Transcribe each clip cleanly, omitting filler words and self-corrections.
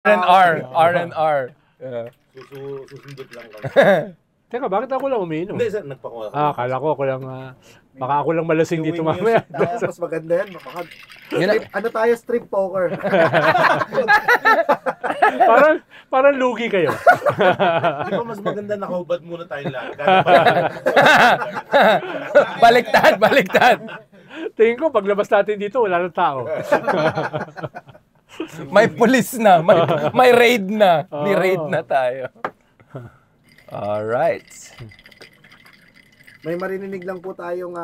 R&R. R&R. Susundot lang kami. Teka, bakit ako lang umiinom? Hindi, sir, nagpakuha. Akala ko ako lang, baka ako lang malasing dito mamaya. Mas maganda yan. Ano tayo, strip poker. parang lugi kayo. Di ba mas maganda nakahubad muna tayong lahat? Baliktad. Tingin ko, paglabas natin dito, wala nang tao. May pulis na. May raid na. May raid na tayo. Alright. May marinig lang po tayong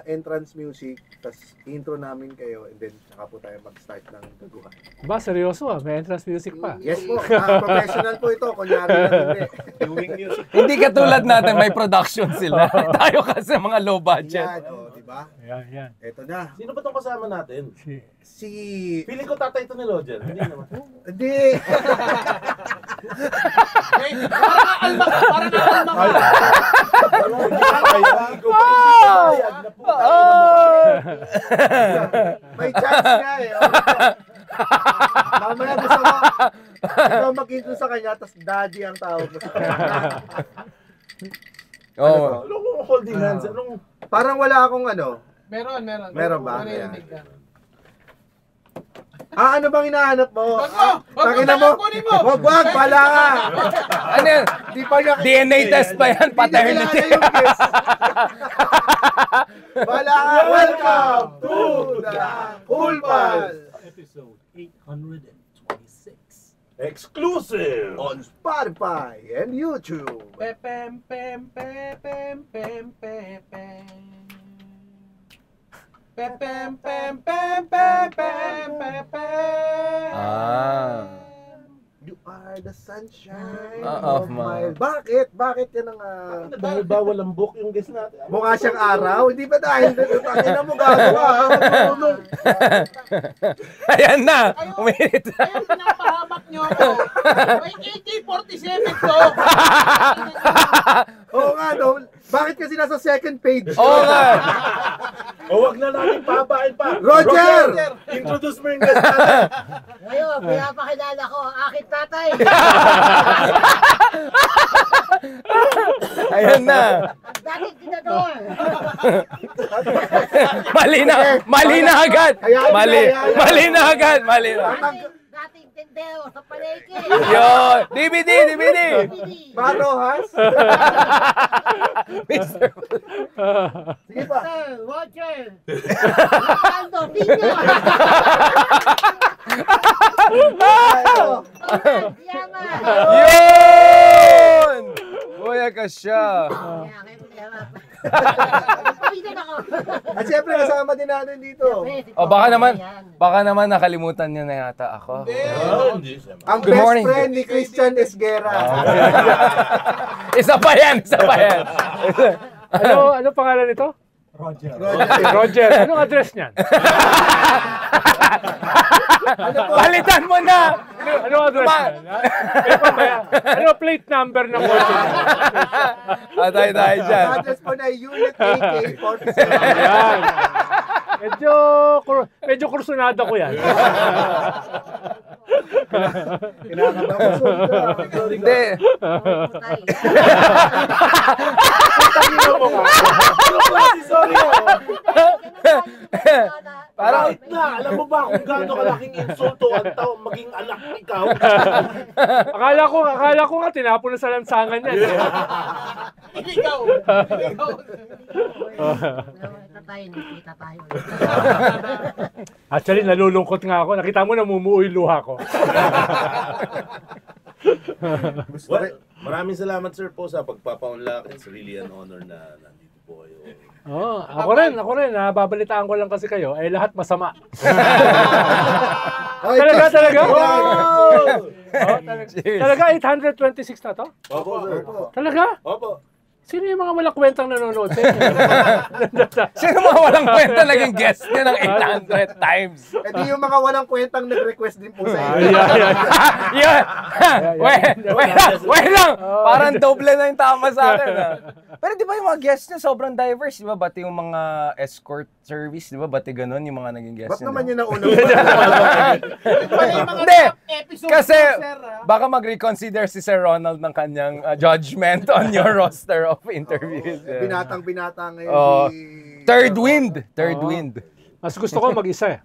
entrance music, tapos intro namin kayo, and then saka po tayo mag-start ng gaguhan. Ba, seryoso may entrance music pa. Yes po, professional po ito, kunyari lang hindi. Viewing music. Hindi katulad natin, may production sila. Tayo kasi mga low budget. Yan, diba? Yan. Ito na. Sino ba itong kasama natin? Si... Feeling ko tatay ito ni Roger. Hindi naman. Hindi! May chance nga eh. Mamaya gusto mo, ikaw mag-intro sa kanya, tapos daddy ang tawag mo sa kanya. Oh. Anong holding hands? Anong... Parang wala akong ano. Meron. Meron ba? Maririnig ka. Ano bang hinahanap mo? Wag mo! Wag, pala ka! Ano yan? Di pa niya... DNA test pa yan, paternity. Hindi na yung Pala ka! Welcome to the Cool Pals! Episode 826. Exclusive! On Spotify and YouTube. Pem. You are the sunshine Of of my... my... Bakit? Bakit yan ang... Dahil bawal ang book yung guest natin. Mukha siyang araw? Hindi ba dahil? Pakina mo gagawa. Ayan na! Uminit na. Ayun, pinapahamak niyo ako. May AK-47 to. Oo nga, no? Bakit kasi nasa second page? Oo nga! O wag na natin papain pa. Roger! Introduce mo yung guest natin. Ngayon, pinapakilala ko ang aking tatay. Ayan na! Ang dating tinador. Mali na agad! Mali na agad! Dating tindero sa palengke. Yun! DVD! Marohas? Mister... Sige pa. Sir, Roger. Ronaldo, Pino. Yaman. Yun! Buya ka siya! Kaya kayo yaman. Pino ako. At syempre, kasama din natin dito. O baka naman nakalimutan niyo na yata ako. Hindi siya. Ang Good best morning. friend ni Christian Esguera. Isa pa yan! Ano pangalan nito? Roger. Anong address niyan? Palitan mo na! Anong address niyan? Ano plate number ng kotse niya? Atay tayo dyan. Address po na Unit AK-47. Yan. Medyo kursunada ko yan. Kinakabahan mo. Hindi. Sorry. Parang... Alam mo ba kung gaano kalaking insulto ang tao maging anak ikaw? Akala ko nga tinapon na sa lansangan yan. Ikaw. Tatay, nakita tayo. Actually, nalulungkot nga ako. Nakita mo, namumuo yung luha ko. Well, maraming salamat sir po sa pagpapaunlak. It's really an honor na nandito po kayo. Ako rin. Babalitaan ko lang kasi kayo. Lahat masama. Talaga? Talaga 826 na to? Opo sir. Talaga? Opo. Sino yung mga walang kwentang nanonood sa inyo? Sino mga walang kwenta naging guest niya ng 800 times? Eh di yung mga walang kwentang nag-request din po sa inyo. Yeah. Wait lang. Parang doble na yung tama sa akin. Pero di ba yung mga guests niya sobrang diverse? Di ba? Bati yung mga escort service, di ba? Bati ganun yung mga naging guests Ba't niya. naman yun ang unang Hindi. episode Kasi sir, baka mag-reconsider si Sir Ronald ng kanyang judgment on your roster of interviews. binatang-binata ngayon Oh. si... Third wind. Mas gusto ko mag-isa eh.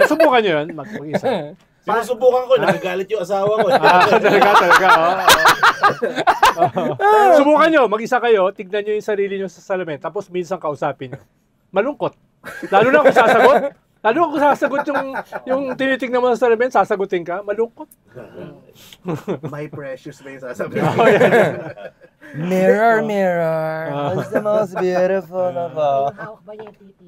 Subukan nyo yun, mag-isa. Sinusubukan ko, nagagalit yung asawa ko. Talaga. Subukan nyo, mag-isa kayo, tignan nyo yung sarili nyo sa salamin, tapos minsan kausapin nyo. Malungkot. Lalo na kung sasagot. Lalo kung sasagot yung tinitignan mo sa salamin, sasagutin ka, malungkot. My precious ba yung sasabihin? Mirror, who's the most beautiful of all? Hawak ba niya yung titi?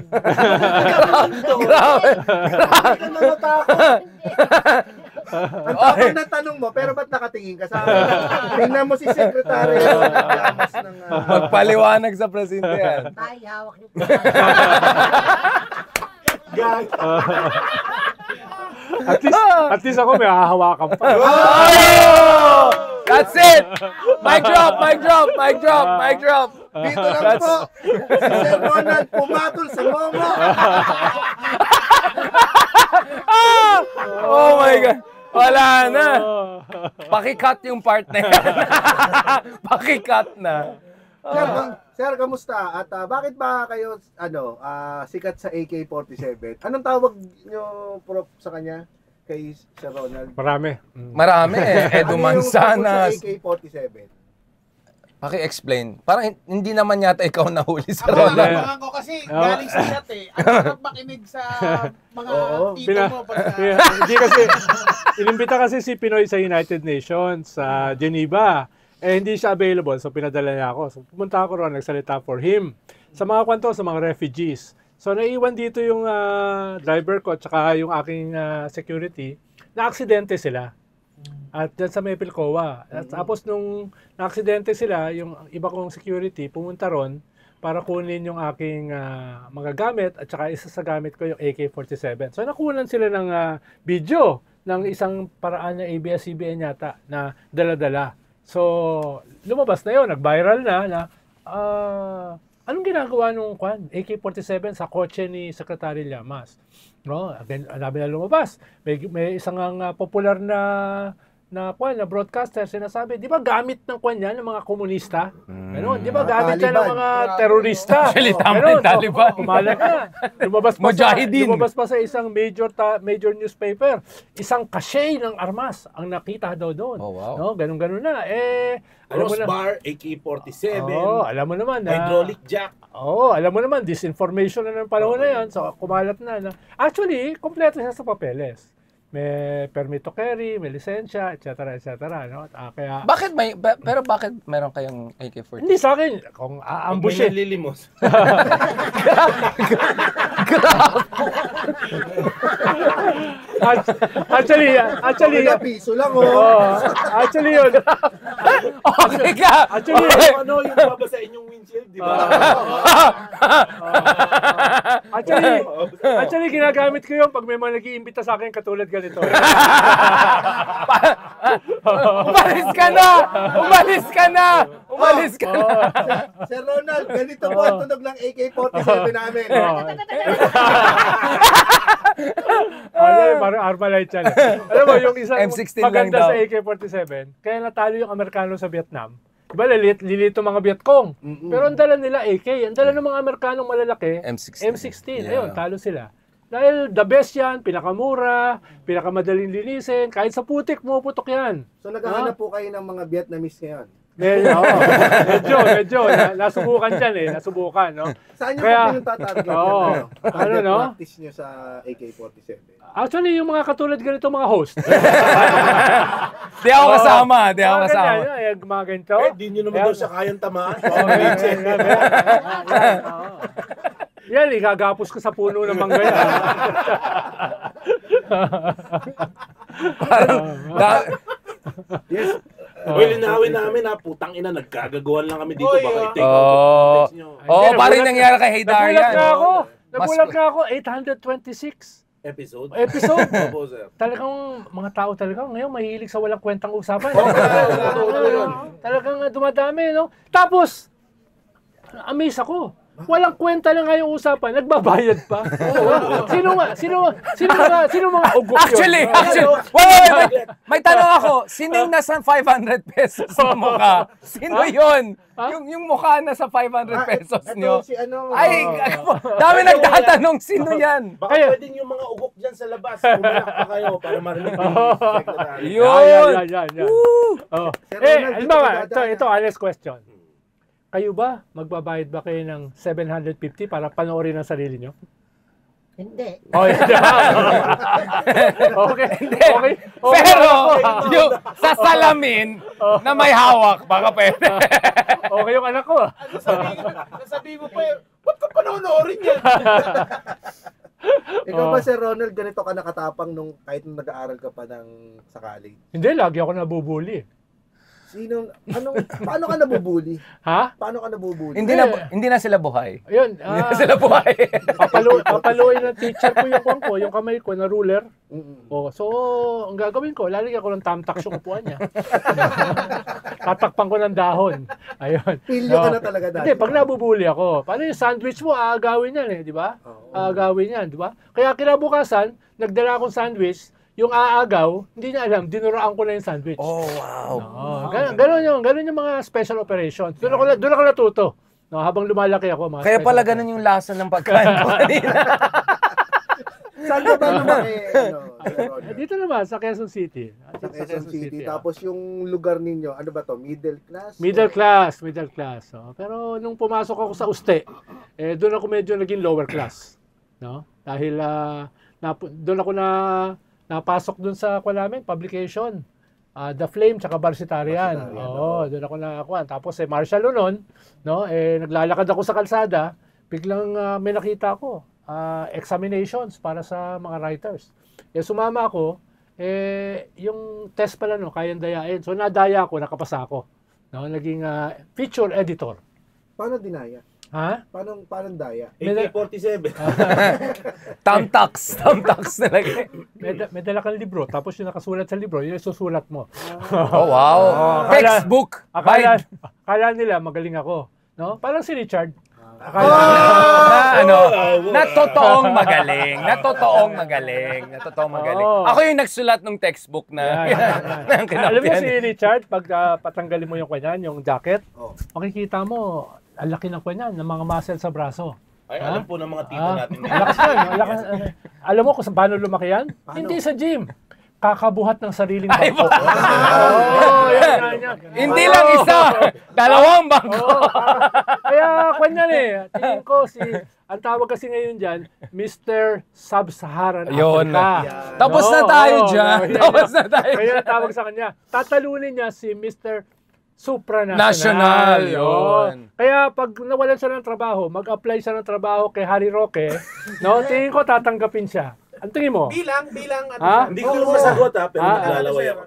Grabe. Hindi ka na natakot. Ang takot na tanong mo, pero ba't nakatingin ka sa akin? Tingnan mo si Secretary. Lamas ng... Magpaliwanag sa presinto yan. Tay, hawak niyo. At least ako may hahawakan pa. Oh! That's it! Mic drop! Dito lang po, si Sir Ronald pumatol sa momo. Oh my God! Wala na! Pakicut yung part na yan. Pakicut na. Sir, kamusta? At bakit ba kayo sikat sa AK-47? Anong tawag nyo, Prof, sa kanya? Kay Sir Ronald? Marami. Marami eh. Edu Manzanas. Ano yung tungkol sa AK-47? Paki-explain. Parang hindi naman yata ikaw nahuli sa Ako, Ronald. abangan ko kasi galing sa chat eh. Ang sarap makinig sa mga tito mo pagka... Hindi kasi, inimbita kasi si Pinoy sa United Nations sa Geneva. Eh, hindi siya available, so pinadala niya ako. So, pumunta ako ron, nagsalita for him. Sa mga kwanto, sa mga refugees. So, naiwan dito yung driver ko at saka yung aking security. Na-aksidente sila. At dyan sa Mepilcoa. At tapos nung na-aksidente sila, yung iba kong security, pumunta ron para kunin yung aking mga gamit at saka isa sa gamit ko yung AK-47. So, nakunan sila ng video ng isang paraan na ABS-CBN yata na dala-dala. So, lumabas na yun, nag-viral na anong ginagawa nung AK-47 sa kotse ni Secretary Llamas? No, again, alabi na lumabas. May isang popular na broadcaster sinasabi, di ba gamit ng yan ng mga komunista? Ano, di ba gamit yan ng mga terorista? Actually, tama yung Taliban. Kumalat na. Lumabas pa sa isang major newspaper. Isang cachet ng armas ang nakita daw doon. Oh, wow. No, ganun na. Crossbar, AK-47, alam mo naman na. hydraulic jack. Alam mo naman, disinformation na ng panahon na yan. So, kumalat na. Actually, kompleto siya sa papeles. May permit to carry, may lisensya, etc. No? Kaya, Bakit bakit meron kayong AK-47? hindi sa akin, kung Ambush aambushin. lilimos. Actually, Piso lang, actually yun. Okay ka! Actually, Yung babasain yung windshield, di ba? Actually, ginagamit ko yun pag may mga nag-iimbita sa akin katulad ganito. Umalis ka na! Sir Ronald, ganito po ang tunog ng AK-47 namin. Parang Armalite yan. Alam mo, yung isang M16 lang maganda daw. sa AK-47, kaya natalo yung Amerikano sa Vietnam. Diba, lilito mga Vietcong. Pero ang dala nila AK. Ang dala ng mga Amerikanong malalaki, M16. Yeah. Ayun, talo sila. Dahil the best yan, pinakamura, pinakamadaling linisin, kahit sa putik mo, putok yan. So naghahanap po kayo ng mga Vietnamese ngayon. Medyo. Nasubukan dyan Nasubukan, no? Saan nyo Kaya- po pinatatarget ano, no? practice nyo sa AK-47? Actually, yung mga katulad ganito mga host. Di ako kasama. Mga ganito. Di nyo naman daw siya kayang tamaan. Yan, igagapos ko sa puno ng mangga yan. Yes. Well, linawin namin ha, putang ina, nagkagagawan lang kami dito. Oy, Baka oh. i-take out of context nyo. Oo, parang nangyari kay Haydarian. Nagulat nga ako. Mas- Nagulat nga ako. 826 Episode? episode. Opo, sir. Talagang mga tao talaga ngayon mahilig sa walang kwentang usapan. Oo. Talagang dumadami, no? Tapos, amaze ako. Walang kwenta lang nga yung usapan, nagbabayad pa. Sino mga ugok yun? Actually, wait. May tanong ako, sino yung nasa 500 pesos na mukha? Sino yun? Yung mukha na sa 500 pesos nyo? Si ano? Ay, dami nagtatanong, sino yan? Baka pwedeng yung mga ugok dyan sa labas. Pumalak pa kayo para marinig yung secretary. Yun! Yan. Sir Ronald, Halimbawa, dito ito, honest question. Kayo ba, magbabayad ba kayo ng 750 para panoorin ang sarili nyo? Hindi. Oh, okay. Pero, yung sa salamin na may hawak, baka pwede. Okay yung anak ko. Nasabi mo pa ba't ka panonoorin yan? Ikaw ba, Sir Ronald, ganito ka nakatapang nung kahit nung nag-aaral ka pa sa college? Hindi, lagi ako nabubuli. Paano ka nabubuli? Ha? Paano ka nabubuli? Hindi na sila buhay. Ayun, Hindi na sila buhay. papaluin ng teacher ko yung kamay ko na ruler. Mm-mm. Oh, so, ang gagawin ko, lalagyan ko ng thumbtacks yung upuan niya. Tatakpan ko ng dahon. Ayun. Pilyo ka na talaga dati. Hindi, pag nabubuli ako, paano yung sandwich mo, aagawin yan di ba? Oo. Aagawin yan, di ba? Kaya kinabukasan, nagdala akong sandwich, yung aagaw, hindi niya alam, dinuraan ko na yung sandwich. Oh, wow. Ganun yung mga special operations. Doon ako natuto. No, habang lumalaki ako, mga Kaya special pala operations. ganun yung lasa ng pagkain ko kanina. Saan ka ba lumaki, Sir Ronald? Dito naman, sa Quezon City. Sa Quezon City. Tapos yung lugar ninyo, ano ba to? Middle class? Middle class. Oh. Pero nung pumasok ako sa Uste, doon ako medyo naging lower class. No? Dahil doon ako napasok doon sa namin, publication. The Flame tsaka Barsitarian. Oo, doon ako nakakuha. Tapos martial law noon, no? Naglalakad ako sa kalsada, biglang may nakita ko, examinations para sa mga writers. Sumama ako, yung test pala kayang dayain. So nadaya ako, nakapasa ako. No, naging feature editor. Paano dinaya? Ha? Paano daya? AK-47. Thumbtacks talaga. May dala kang libro, tapos yung nakasulat sa libro, yun yung susulat mo. Oh, wow. Textbook. Akala nila magaling ako. No? Parang si Richard. Na totoong magaling. Oo. Ako yung nagsulat ng textbook na Alam mo si Richard, pag patanggalin mo yung kanyan, yung jacket, Oh. makikita mo, ang laki ng kanyan, ng mga muscle sa braso. Ay, alam po ng mga tito natin. Lakas yan. Alam mo kung paano lumaki yan? Paano? Hindi sa gym. Kakabuhat ng sariling Ay, bangko. Yan. Hindi lang isa, dalawang bangko. Kaya kanyan tingin ko ang tawag kasi ngayon dyan, Mr. Sub-Saharan Yun Africa. na. Tapos na tayo dyan. Kaya tawag sa kanya. Tatalunin niya si Mr. Supranational. National, yun. Kaya pag nawalan siya ng trabaho, mag-apply siya ng trabaho kay Harry Roque, no? Tingin ko tatanggapin siya. Ang tingin mo? Bilang, Ha? Hindi ko masagot pero naglalaway ako.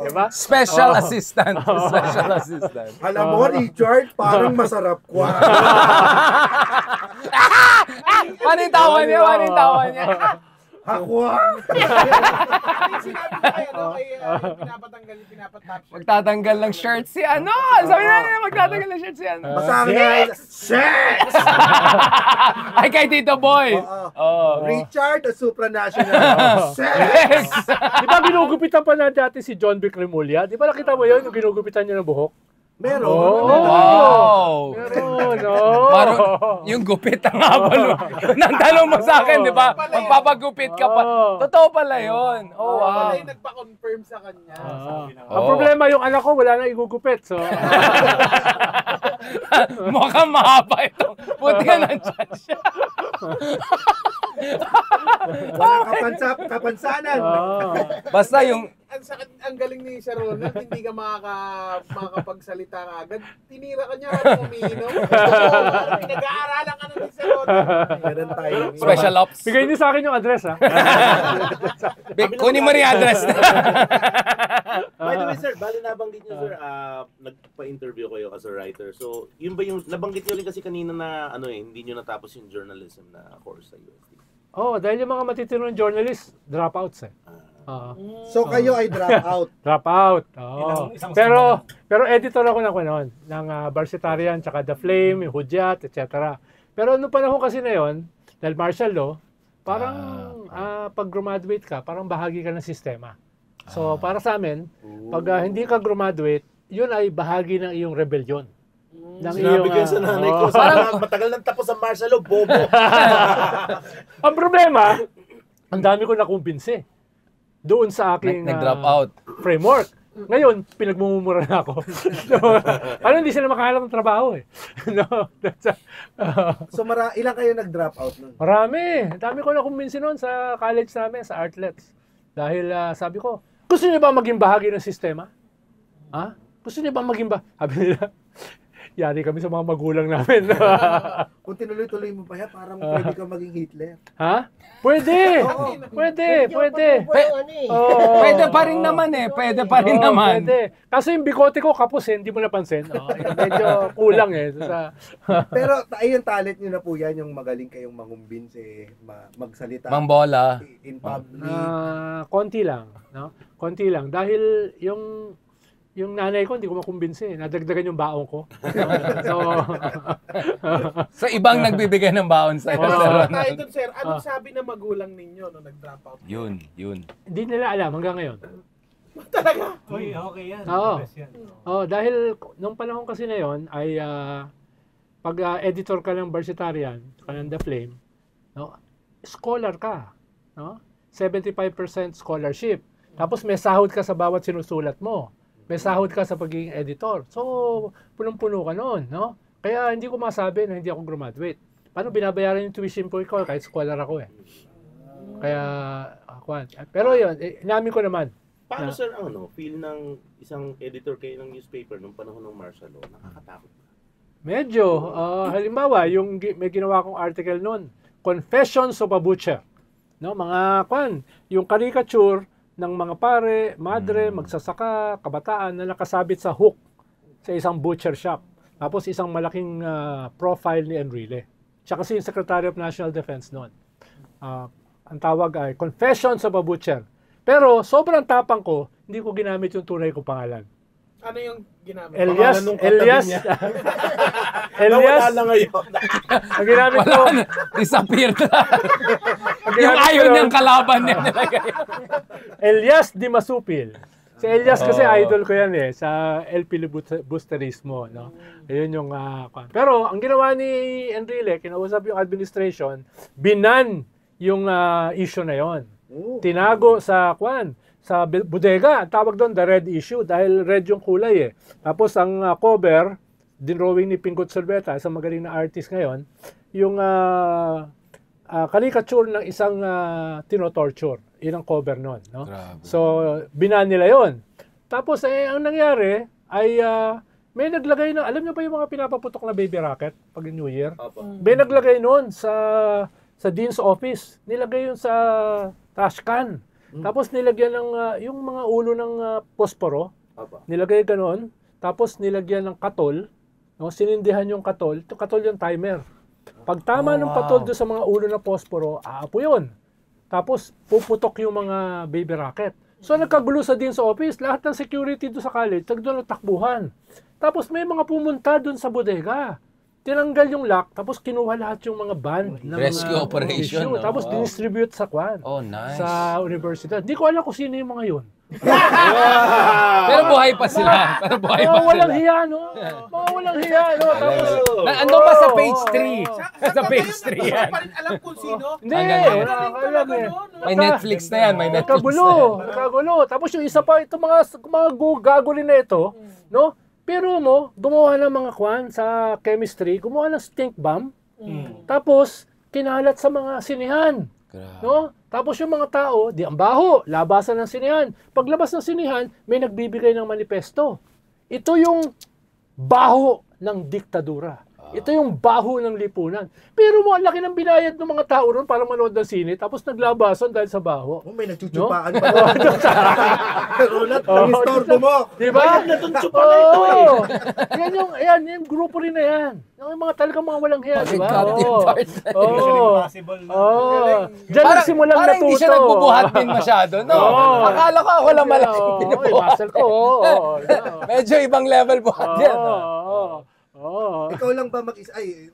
Diba? Special assistant. Special assistant. Alam mo, Richard, parang masarap ko. Paano yung tawa niya? Hakwa! Sinabi ko kayo, pinapatanggal. Magtatanggal ng shirt si ano? Sabi na niya, magtatanggal ng shirt si ano? Masabi na sex! Ay, kay Tito Boy. Richard, the supranational. Sex! Di ba ginugupitan pa na dati si John Vic Remulla? Di ba nakita mo yun, yung ginugupitan niya ng buhok? Meron. Wow. Meron, Parang yung gupit ang habal. Nang tanong mo sa akin, di ba? Magpapagupit ka pa. Totoo pala yun. Oh, wow. Wala yung nagpa-confirm sa kanya. Ang problema, yung anak ko, wala na igugupit. So, Mukhang mahaba ito. Buti ka nandyan siya. Walang kapansanan. Basta yung... Ang galing ni Sir Ronald, hindi ka makakapagsalita ka agad. Tinira ka niya kung umiinom. Pinag-aaralan ka na ni Sir Ronald. Ganun tayo. Special ops. bigay niyo sa akin yung address, ha? Kunin mo rin yung address. By the way, sir, bali nabanggit niyo sir, nagpa-interview kayo as a writer. So, yun ba yung nabanggit niyo rin kasi kanina na hindi niyo natapos yung journalism na course sa UST. Oh, dahil yung mga matitinong journalist, dropouts eh. So kayo ay drop out. Dropout. Oh. Pero editor ako ng Varsitarian, tsaka The Flame, yung Hudyat, etc. Pero nung panahon kasi na yon, dahil martial law, parang pag graduate ka, parang bahagi ka ng sistema. So para sa amin, pag hindi ka graduate, yun ay bahagi ng iyong rebellion. Sinabi ko sa nanay ko, parang matagal nang tapos ang martial law, bobo. Ang problema, ang dami ko nakumbinsi doon sa aking Nag-drop out. framework. Ngayon, pinagmumura na ako. Hindi sila makahanap ng trabaho eh. So ilan kayo nag-drop out nun? Marami. Dami ko nakumbinsi noon sa college namin, sa Artlets. Dahil sabi ko, gusto niyo ba maging bahagi ng sistema? Ha? Gusto niyo ba maging sabi nila, yari kami sa mga magulang namin. Kung tinuloy-tuloy mo pa yan, parang pwede ka maging Hitler. Ha? Pwede! Pwede! Pwede pa rin naman eh. Pwede pa rin naman. Pwede. Kaso yung bikote ko kapos hindi mo napansin. Medyo kulang eh. Pero ayun, talent nyo na po yan, yung magaling kayong mangumbinsi, magsalita Mangbola. in public. Konti lang. No? Konti lang. Dahil yung nanay ko, hindi ko makumbinsi. Nadagdagan yung baon ko. So, ibang nagbibigay ng baon sa'yo. Tayo dun, sir. Anong sabi ng magulang ninyo nung nag-drop out? Yun. Hindi nila alam hanggang ngayon. Talaga? Uy, okay yan. Oo. Best yan. Dahil nung panahon kasi na yon ay pag editor ka ng Varsitarian, ka ng The Flame, no? Scholar ka. No? 75% scholarship. Tapos may sahod ka sa bawat sinusulat mo. May sahod ka sa pagiging editor. So, punong-puno ka noon, no? Kaya hindi ko masabi na hindi ako graduate. Paano binabayaran yung tuition po ko? Kahit scholar ako eh. Kaya, pero yun, inamin ko naman. Paano sir ang feel ng isang editor kayo ng newspaper nung panahon ng martial law? Nakakatakot ba? Medyo. Halimbawa, may ginawa kong article noon, Confessions of a Butcher. No, mga yung caricature ng mga pare, madre, magsasaka, kabataan na nakasabit sa hook sa isang butcher shop. Tapos isang malaking profile ni Enrile. Siya kasi yung Secretary of National Defense noon. Ang tawag ay Confessions of a Butcher. Pero sobrang tapang ko, hindi ko ginamit yung tunay ko pangalan. Ano yung ginamit? Elias. Nawala na ngayon. Ang ginamit ko, Disappear na. Yung ayaw niyang kalaban niya nilagay. Elias Di Masupil. Si Elias kasi idol ko yan eh, sa El Filibusterismo. No? Ayun yung... pero ang ginawa ni Enrile, kinausap yung administration, binan yung issue na yon. Tinago sa bodega. Ang tawag doon, the red issue, dahil red yung kulay eh. Tapos ang cover, dinrawing ni Pingot Solveta, isang magaling na artist ngayon, yung caricature ng isang tinotorture. Yun ang cover nun. No? So, binan nila yon. Tapos, ang nangyari ay may naglagay na, alam niyo ba yung mga pinapaputok na baby rocket pag New Year? May naglagay nun sa Dean's office. Nilagay yun sa trash can. Tapos nilagyan ng yung mga ulo ng posporo. Nilagay ganoon. Tapos nilagyan ng katol. No? Sinindihan yung katol. Ito katol yung timer. Pag tama ng katol doon sa mga ulo ng posporo, aapo yun. Tapos puputok yung mga baby rocket. So nagkagulo sa din sa office. Lahat ng security doon sa college, doon nagtakbuhan. Tapos may mga pumunta doon sa bodega. Tinanggal yung lock, tapos kinuha lahat yung mga band ng rescue operation. No? Tapos distribute sa nice. Sa universidad. Hindi ko alam kung sino yung mga yun. Pero buhay pa sila. Walang hiya, no? Walang hiya, no? Tapos, andun pa sa page 3. Sa page 3 yan. Pa rin alam kung sino? Hindi, alam eh. May Netflix na yan, Nagkagulo. Tapos yung isa pa, itong mga gagawin na ito, no? Pero gumawa ng mga sa chemistry, gumawa ng stink bomb. Tapos, kinalat sa mga sinihan. No? Tapos yung mga tao, ang baho, labasan ng sinihan. Paglabas ng sinihan, may nagbibigay ng manifesto. Ito yung baho ng diktadura. Ito yung baho ng lipunan. Pero ang laki ng binayad ng mga tao ron para manood ng sine, tapos naglabasan dahil sa baho. Oh, may nagchuchupaan pa. Ronald, ang istorbo mo. Diba? Natuntsupa na ito eh. Yan yung grupo rin na yan. Yung mga talagang mga walang hiya, diba? Captain Bart. Diyan nagsimulang Parang hindi siya natuto. nagbubuhat din masyado, no? Akala ko ako lang malaki Yung binubuhat. muscle ko, Medyo ibang level buhat yan. Ikaw lang ba mag-isa? Ay,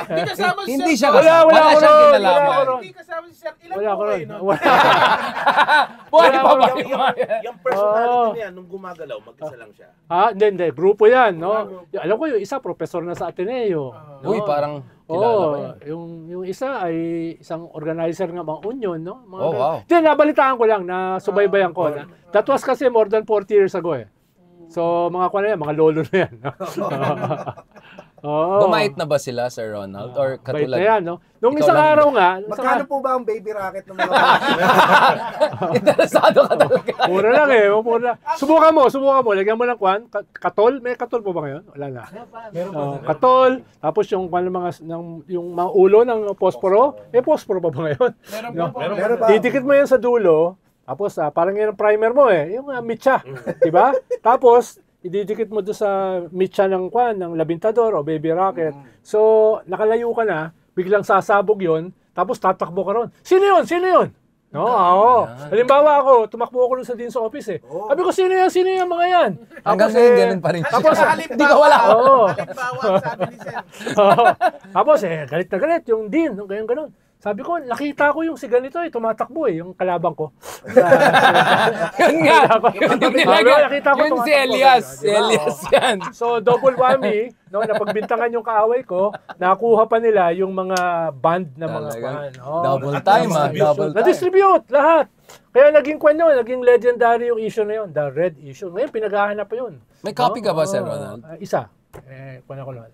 Hindi kasama si Hindi Sir. siya Wala kasama. ako Wala siyang ron, kinalaman. wala ako ron. Hindi kasama si Sir. Ilan Wala po ko rin. kayo? Buhay Wala pa ako ba? Yung personality niya, nung gumagalaw, mag-isa lang siya. Hindi. Grupo yan, no? Alam ko yung isa, professor na sa Ateneo. Uy, parang kilala ko yan. Yung isa ay isang organizer ng mga union, no? Mga wow. Hindi, nabalitaan ko lang, na subaybayan ko. That was kasi more than 40 years ago eh. So, mga lolo na yan. Bumait na ba sila, Sir Ronald? Or Bait katulad? na yan, no? Nung Ikaw isang lang araw nga, magkano po ba ang baby racket ng mga Interesado ka talaga. mura lang eh. Mura. Subukan mo. Lagyan mo ng kwan. Katol. May katol po ba ngayon? Wala na. Katol. Tapos yung mga ulo ng posporo. Posporo pa ba ngayon? Meron ba? Didikit mo yan sa dulo. Tapos parang yan ang primer mo eh. Yung mitya. Diba? Tapos ididikit mo doon sa mitya ng kwan, ng labintador o baby rocket. So, nakalayo ka na. Biglang sasabog yon. Tapos tatakbo ka ron. Sino yun? No, ako. Halimbawa ako, tumakbo ako sa Dean's office eh. Sabi ko, sino yan mga yan? Hanggang Tapos, ngayon, ganun pa rin siya. Tapos, Hindi ka wala. Halimbawa, sabi ni Sir. Tapos galit na galit yung Dean, ganyan. Sabi ko, nakita ko yung si ganito tumatakbo yung kalabang ko. Yun nga. Yun yung nilagay. Nakita ko Yun si tumatakbo. Elias. Si Diba? Elias yan. So, double whammy, no, napagbintangan yung kaaway ko, nakuha pa nila yung mga band na mga Talaga. fan. Double time, double time. Na-distribute, lahat. Kaya naging naging legendary yung issue na yun, the red issue. Ngayon, pinaghahanap pa yun. May copy ka ba, Sir Ronald? Isa. Kuha ko na.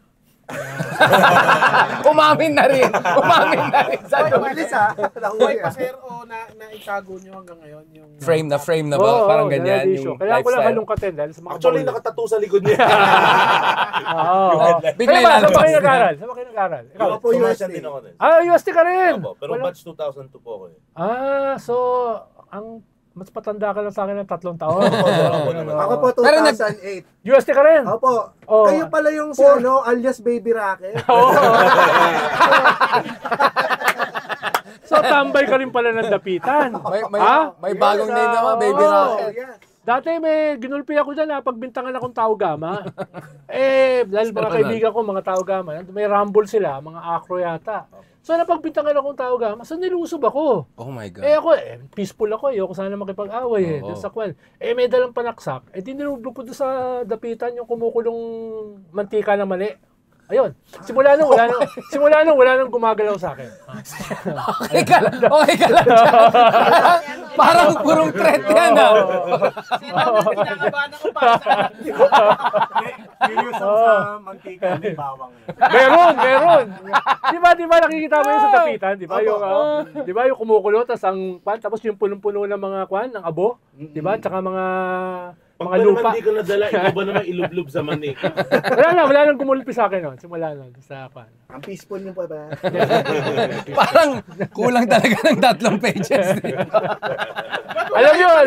Umamin na rin sa Bilis ha. Buhay pa Sir o naitago nyo hanggang ngayon yung... Frame na ba? Parang ganyan yung Kaya ko lang lifestyle. halongkatin dahil sa mga Actually, nakatattoo sa likod niya. Bigla Kaya ba, na saan ba kayo nag-aral? Ikaw? Ako po Commercial UST. din ako din. UST ka rin! Pero batch 2002 po ako eh. So, mas patanda ka lang sa akin ng 3 taon. Ako po Pero 2008. UST ka rin? Opo. Oh. Kayo pala yung si alias Baby Racket. Oo. So, tambay ka rin pala ng dapitan. May bagong name naman, Baby Oo. Rocket. Yes. Dati may ginulpi ako dyan, pagbintangan akong Tao Gama. Dahil mga kaibigan ko, mga Tao Gama, may rumble sila, mga acro yata. So, napagbintangan akong Tao Gama, so nilusob ako. Oh my God. Ako, peaceful ako, ayoko sana makipag-away doon sa kwan. May dalang panaksak, dinilubog ko doon sa dapitan yung kumukulong mantika na mali. Ayun. Simula nung wala nang gumagalaw sa akin. Okay ka lang. Parang purong threat yan Kinakabahan ako para sa akin. Curious ako sa mantika ni bawang. Meron. Di ba nakikita mo yun sa tapitan, di ba? Di ba yung kumukulo tapos yung punong-puno ng mga kwan, ng abo, di ba? Tsaka mga lupa. Pag hindi ko nadala, ikaw ba naman ilublob sa manik? Wala nang gumulpi sa akin, no? Simula nun, sa kwan. Ang peaceful niyo po ba? Parang kulang talaga ng 3 pages. Alam yun!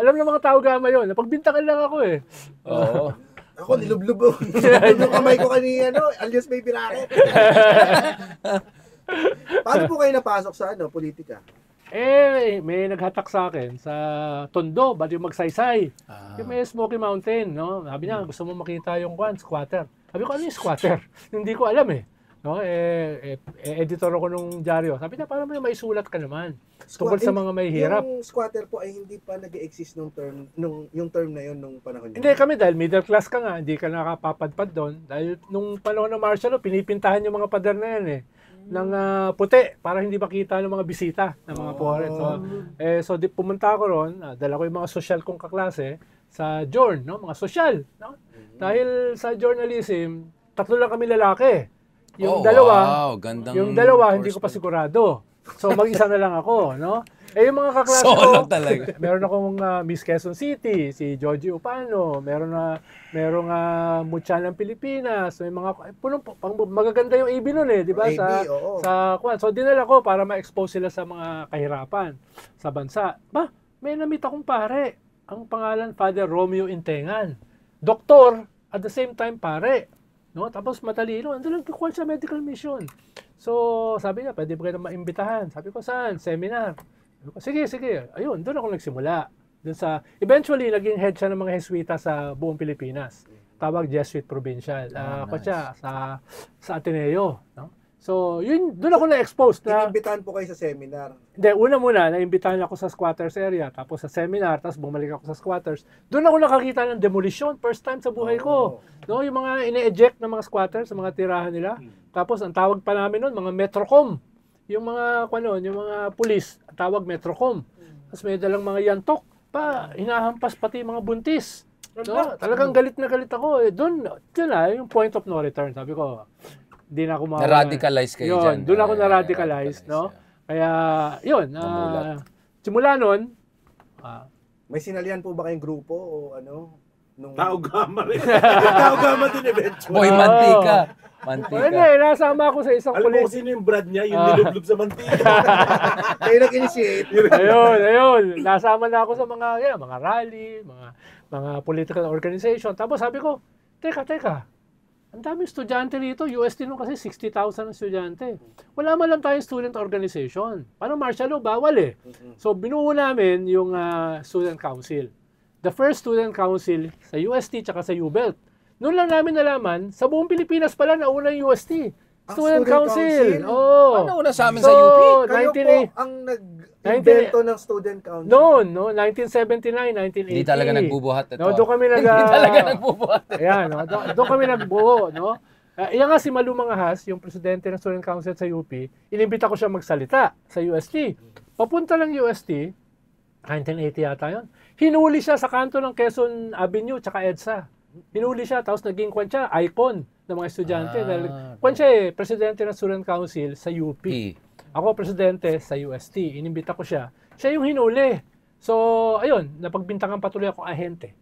Alam ng mga Tao Gama yun. Napagbintangan lang ako eh. Oo. Ako nilublob yung kamay ko kanina, alias Baby Racket. Paano po kayo napasok sa politika? May naghatak sa akin sa Tondo, ba't yung magsaysay. Yung may Smoky Mountain, no? Sabi niya, gusto mo makita yung squatter. Sabi ko, ano yung squatter? Hindi ko alam eh. No? Editor ako nung dyaryo. Sabi niya, parang may sulat ka naman. Tungkol sa mga may hirap. Yung squatter po ay hindi pa nag-exist yung term na yun nung panahon niyo. Hindi kami, dahil middle class ka nga, hindi ka nakapapadpad doon. Dahil nung panahon ng martial law, pinipintahan yung mga pader na yan eh. Ng puti para hindi makita ng mga bisita ng mga foreign. So pumunta ako ron, dala ko yung mga social kong kaklase sa Jorn, no? Mga social, no? Dahil sa journalism, 3 lang kami lalaki. Yung dalawa, Gandang yung dalawa hindi ko pa sigurado. So mag-isa na lang ako, no? Yung mga kaklase Solo ko, talaga. meron akong Miss Quezon City, si Georgie Upano, merong Mutya ng Pilipinas, may mga magaganda yung AB nun di ba? AB, oo. So dinala ko para ma-expose sila sa mga kahirapan sa bansa. May namit akong pare, ang pangalan Father Romeo Intengan. Doktor, at the same time pare. No? Tapos matalino, ando lang kukuha sa medical mission. So, sabi niya, pwede ba kayo maimbitahan? Sabi ko, saan? Seminar. Sabi ko, sige. Ayun, doon ako nagsimula. Eventually, naging head siya ng mga Jesuita sa buong Pilipinas. Tawag Jesuit Provincial. Siya, sa Ateneo. No? So, doon ako na-expose na... Inimbitahan po kayo sa seminar. Hindi, una muna, naimbitahan ako sa squatters area, tapos sa seminar, tapos bumalik ako sa squatters. Doon ako nakakita ng demolition, first time sa buhay ko. No, yung mga ine-eject ng mga squatters sa mga tirahan nila. Tapos ang tawag pa namin noon, mga Metrocom. Yung mga pulis, ang tawag Metrocom. Tapos may dalang mga yantok hinahampas pati mga buntis. No, talagang galit na galit ako. Doon yung point of no return. Sabi ko, hindi na ako na-radicalize kayo dyan. Doon ako na-radicalize, no? Kaya, yun. Simula nun, may sinalihan po ba kayong grupo o ano? Tao Gama rin. Tao Gama din eventually. Boy, mantika. Nasama ako sa isang Alam mo kulit. kung sino yung brad niya, yung nilublog sa mantika. Kayo nag-initiate. Ayun. Nasama na ako sa mga rally, mga political organization. Tapos sabi ko, teka. Ang daming estudyante rito. UST nung kasi 60,000 ang estudyante. Wala man lang tayong student organization. Paano martial law? Bawal So binuo namin yung student council. The first student council sa UST tsaka sa UBELT. Noon lang namin nalaman, sa buong Pilipinas pala nauna yung UST. Student Council. Ano una sa amin sa UP? Kayo po ang nag-invento ng student council. Noon, 1979, 1980. Hindi talaga nagbubuhat ito. Doon kami Hindi talaga nagbubuhat. Ayan, doon kami nagbuo, no? Iyan nga si Malu Mangahas, yung presidente ng Student Council sa UP, inimbita ko siya magsalita sa UST. Papunta lang UST, 1980 yata yun. Hinuli siya sa kanto ng Quezon Avenue tsaka EDSA. Hinuli siya, tapos naging icon ng mga estudyante. Siya presidente ng Student Council sa UP. Ako presidente sa UST. Inimbita ko siya. Siya yung hinuli. So, ayun, napagbintangan patuloy akong ahente.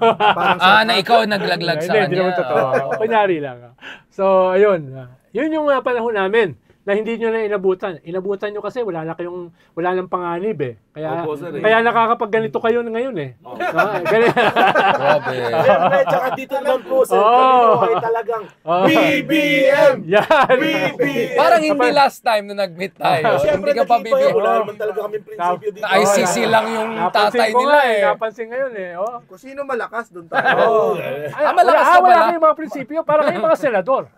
Na ikaw naglaglag sa kanya. Hindi naman totoo. Kunyari lang. So, ayun. Yun yung panahon namin na hindi nyo na inabutan. Inabutan nyo kasi wala nang panganib Kaya, kaya nakakapag ganito kayo ngayon Grabe. Siyempre, tsaka dito naman po, sir, kami ay talagang BBM! Yan! BBM! Parang hindi last time na nag-meet tayo. Siyempre, Hindi ka pa naging BBM. wala naman talaga kami prinsipyo dito. ICC lang yung tatay nila Napansin ngayon Kung sino malakas, doon tayo. malakas ka wala pala. kayong mga prinsipyo, para kayong mga senador.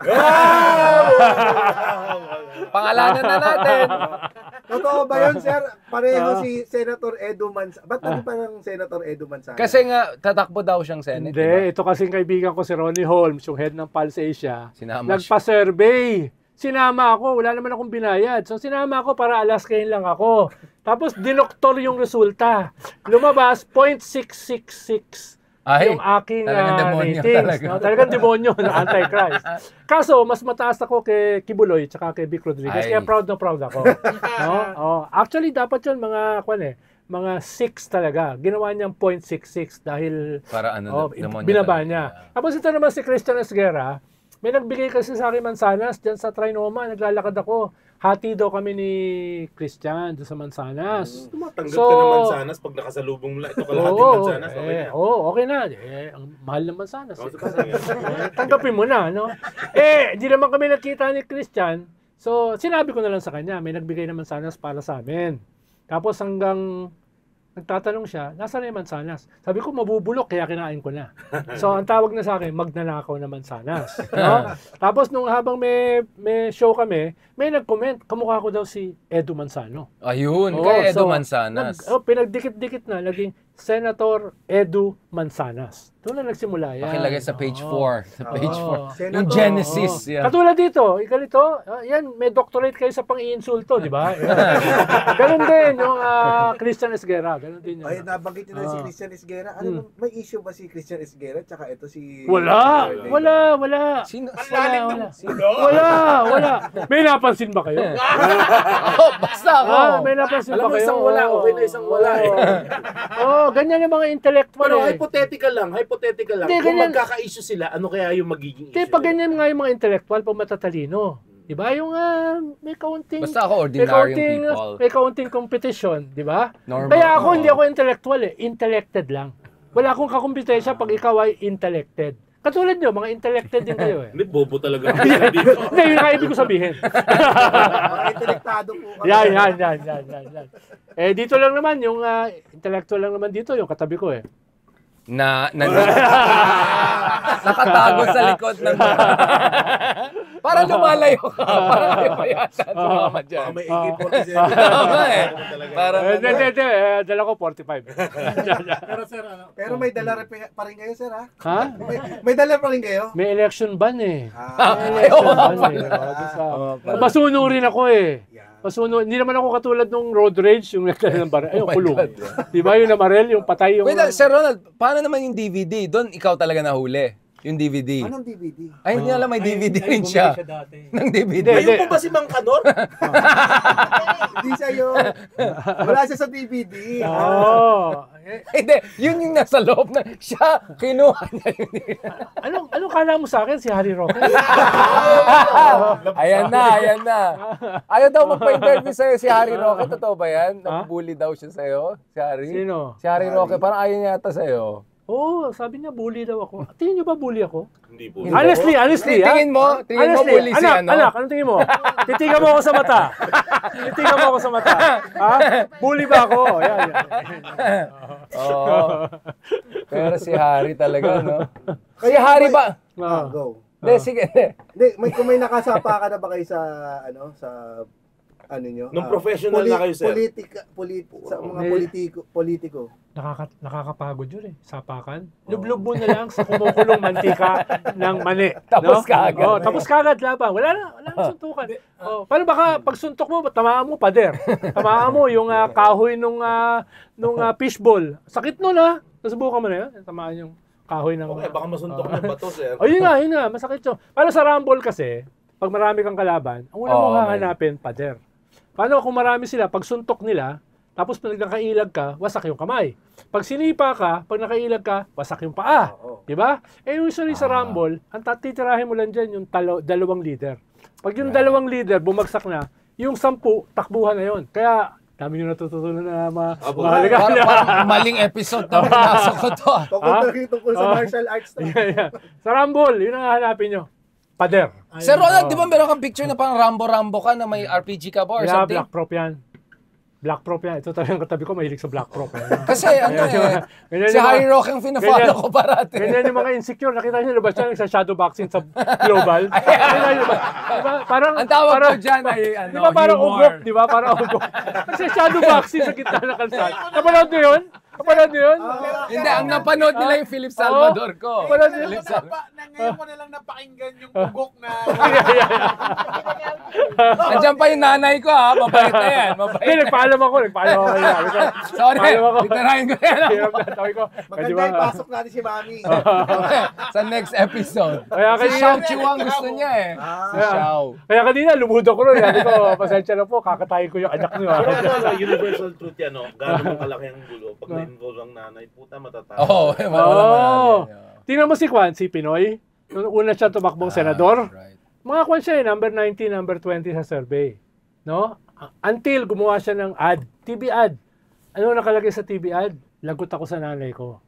Pangalanan na natin. Totoo ba yun, sir? Pareho si Senator Edu Manzano. Ba't naging parang Senator Edu Manzano? Kasi nga, tatakbo daw siyang Senate. Hindi, ito kasing kaibigan ko si Ronnie Holmes, yung head ng Pulse Asia. Sinama Nagpa-survey. Sinama ako, wala naman akong binayad. So sinama ako para alaskahin lang ako. Tapos dinoktor yung resulta. Lumabas 0.666 yung aking ratings. Talagang demonyo ng Antichrist. Kaso, mas mataas ako kay Kibuloy tsaka kay Vic Rodriguez. Kaya proud na proud ako. Actually, dapat yun mga 6 talaga. Ginawa niyang 0.66 dahil para binaba niya. Tapos ito naman si Christian Esguerra, may nagbigay kasi sa akin mansanas dyan sa Trinoma. Naglalakad ako. Hati daw kami ni Christian dyan sa mansanas. Tumatanggap ka ng mansanas pag nakasalubong mo lang. Ito kalahati ng mansanas. Okay na. Okay na. Ang mahal ng mansanas. Tanggapin mo na, no? Di naman kami nakita ni Christian. So, sinabi ko na lang sa kanya, may nagbigay ng mansanas para sa amin. Tapos hanggang nagtatanong siya, nasaan na yung mansanas? Sabi ko, mabubulok, kaya kinain ko na. So, ang tawag na sa akin, magnanakaw na mansanas. No? Tapos, nung habang may show kami, may nag-comment, kamukha ko daw si Edu Manzano. Ayun, kay Edu Manzanas. Pinagdikit-dikit na, naging Senator Edu Manzanas. Doon na nagsimula yan. Pakilagay sa page 4. Sa page 4. Yung Senator. Genesis. Yeah. Katulad dito, ikalito, yan, may doctorate kayo sa pang-iinsulto, di ba? Ganun din yung Christian Esguerra. Ganun din yun. Ay, nabanggit nyo na si Christian Esguerra. Ano, may issue ba si Christian Esguerra? Tsaka ito si... Wala. Sino? Wala. May napansin ba kayo? Basta ako. May napansin ba kayo? Isang wala, okay na isang wala. Ganyan yung mga intellectual Pero eh. hypothetical lang. Hindi, Kung ganyan. magkaka-issue sila, ano kaya yung magiging issue? Pag ganyan nga yung mga intellectual, pag matatalino. Di ba? Yung may kaunting... Basta ako, ordinaryong people. May kaunting competition, di ba? Normal. Kaya ako, hindi ako intellectual eh. Intellected lang. Wala akong kakumpetensya pag ikaw ay intellected. Katulad nyo, mga intellected din kayo eh. Hindi, bobo talaga ako dito. Hindi, yun nga ibig ko sabihin. Mga intelektado po kami. Yan. Dito lang naman, yung intellectual lang naman dito, yung katabi ko eh. Nakatago sa likod ng para lumalayo ka. Para lumaya sa sumama dyan. May AK-47. Parang Hindi. Dala ko 45. Pero sir, Pero may dala pa rin kayo, sir, ha? Ha? May dala pa rin kayo? May election ban eh. Ah, Masunurin ako eh. yeah. Hindi naman ako katulad nung road rage, yung nagkala ng baril. Ay, yung kulong. Di ba yung namarel, yung patay, yung... Wait, Sir Ronald, paano naman yung DVD? Doon ikaw talaga nahuli. Yung DVD. Anong DVD? Ay, hindi alam, may DVD rin siya. Ng DVD. Ayun po ba si Mang Kanor? Hindi siya yun. Wala siya sa DVD. Oo. Hindi, yun yung nasa loob na siya, kinuha niya yun. Anong kala mo sa akin, si Harry Roque? Ayan na. Ayaw daw magpa-interview sa'yo si Harry Roque. Totoo ba yan? Nabully daw siya sa'yo, si Harry? Sino? Si Harry Roque. Parang ayaw niya yata sa'yo. Oo, sabi niya, bully daw ako. Tingin niyo ba bully ako? Hindi po. Honestly, ha? Tingin mo bully si ano? Anak, anong tingin mo? Titigan mo ako sa mata. Ha? Bully ba ako? Yan. Oo. Pero si Harry talaga, no? Si Harry ba? Go. Hindi, sige. Hindi, kung may nakasapa ka na ba kayo sa, nyo? Nung professional na kayo, sir? Sa mga politiko. Nakakapagod yun eh. Sapakan. Lublub mo na lang sa kumukulong mantika ng mani. Tapos kaagad. Tapos kaagad laban. Wala na suntukan. Paano baka pag suntok mo, tamaan mo, pader. Tamaan mo yung kahoy nung fishball. Sakit nun ha. Nasubukan mo na yun. Tamaan yung kahoy ng... Okay, baka masuntok ng bato, sir. Yun nga. Masakit yun. Para sa rumble kasi, pag marami kang kalaban, ang una mong hahanapin, pader. Paano kung marami sila, pag suntok nila, tapos pag nakailag ka, wasak yung kamay. Pag sinipa ka, pag nakailag ka, wasak yung paa. Diba? Usually sa rumble, ang titirahin mo lang dyan yung dalawang leader. Pag yung dalawang leader bumagsak na, yung 10, takbuhan na yon. Kaya, dami nyo natututunan na mahalaga. Parang maling episode na pinasok ko to. Tungkol sa martial arts. Sa rumble, yun ang hahanapin nyo. Pader. Sir Ronald, di ba meron kang picture na parang Rambo ka na may RPG ka ba or something? Black Prop yan. Ito talaga yung katabi ko, mahilig sa Black Prop. Kasi si Harry Roque ang fina-follow ko parati. Ganyan yung mga insecure. Nakita niyo ba siya sa shadow boxing sa global? Diba? Parang, ang tawag ko dyan ay di ba parang ugok? Di ba parang ugok? Kasi shadow boxing sa gitna ng kalsada. Napanood niyo yun? Hindi, ang napanood nila yung Philip Salvador ko. Ngayon mo na lang napakinggan yung ugok na... Andiyan pa yung nanay ko ha, mabait na yan. Hindi, nagpaalam ako. Sorry, bitarahin ko yan. Maganda ipasok natin si Mami. Sa next episode. Si Xiao Chuang gusto niya eh. Si Xiao. Kaya kanina, lumudo ko rin. Sabi ko, pasensya na po, kakatayin ko yung anak niyo. Pero universal truth yan, gano'n mo kalaki ang gulo. Pag na-involve ang nanay, puta matatalo. Tingnan mo si Kwan, si Pinoy. Nung una siya tumakbong senador. Mga Kwan siya number 19, number 20 sa survey. No? Until gumawa siya ng ad, TV ad. Ano nakalagay sa TV ad? Lagot ako sa nanay ko.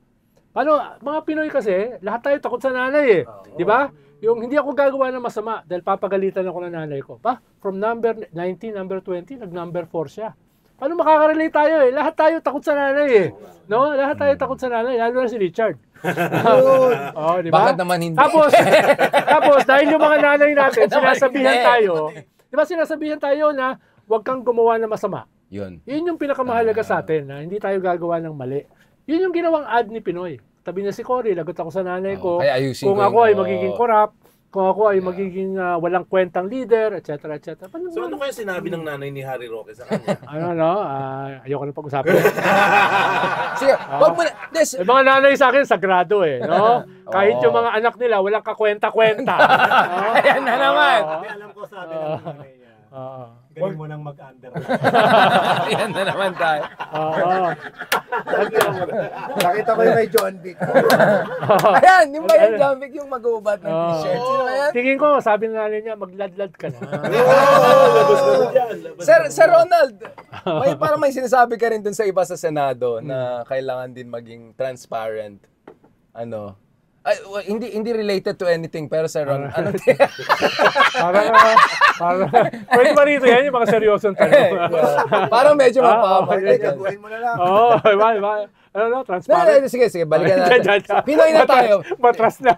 Paano, mga Pinoy kasi, lahat tayo takot sa nanay eh. Di ba? Yung hindi ako gagawa ng masama dahil papagalitan ako ng nanay ko. From number 19, number 20, nag-number 4 siya. Paano makaka-relate tayo eh? Lahat tayo takot sa nanay eh. No? Lahat tayo takot sa nanay, lalo na si Richard. Di ba? Bakit naman hindi? Tapos dahil yung mga nanay natin, sinasabihan tayo, di ba sinasabihan tayo na huwag kang gumawa ng masama. Yun yung pinakamahalaga sa atin, na hindi tayo gagawa ng mali. Yun yung ginawang ad ni Pinoy. tabi niya si Cory, lagot ako sa nanay ko. Kaya ayusin Kung ko ako yun, ay magiging corrupt, kung ako ay Yeah. magiging walang kwentang leader, etc. etc. So ano kaya sinabi ng nanay ni Harry Roque sa kanya? Ayoko na pag-usapan. Sige, wag mo na. Yung mga nanay sa akin, sagrado no? Kahit yung mga anak nila, walang kakwenta-kwenta. No? Ayan na naman. Hindi, alam ko sabi ng nanay niya. Galing mo nang mag-under. Ayan na naman tayo. Nakita ko yung kay John Vic. Ayan, yung ba yung John Vic yung mag-uubat ng t-shirt? Sino ba yan? Tingin ko, sabi ng nanay niya, magladlad ka na. Labas ka na dyan. Sir Ronald, parang may sinasabi ka rin dun sa iba sa Senado na kailangan din maging transparent. Ay, hindi related to anything, pero Sir Ronald, Parang, pwede ba rito yan, yung mga seryosong tanong? parang medyo mapapag. Gaguhin mo na lang. Transparent. Sige, balikan natin. Pinoy na tayo. Matras na.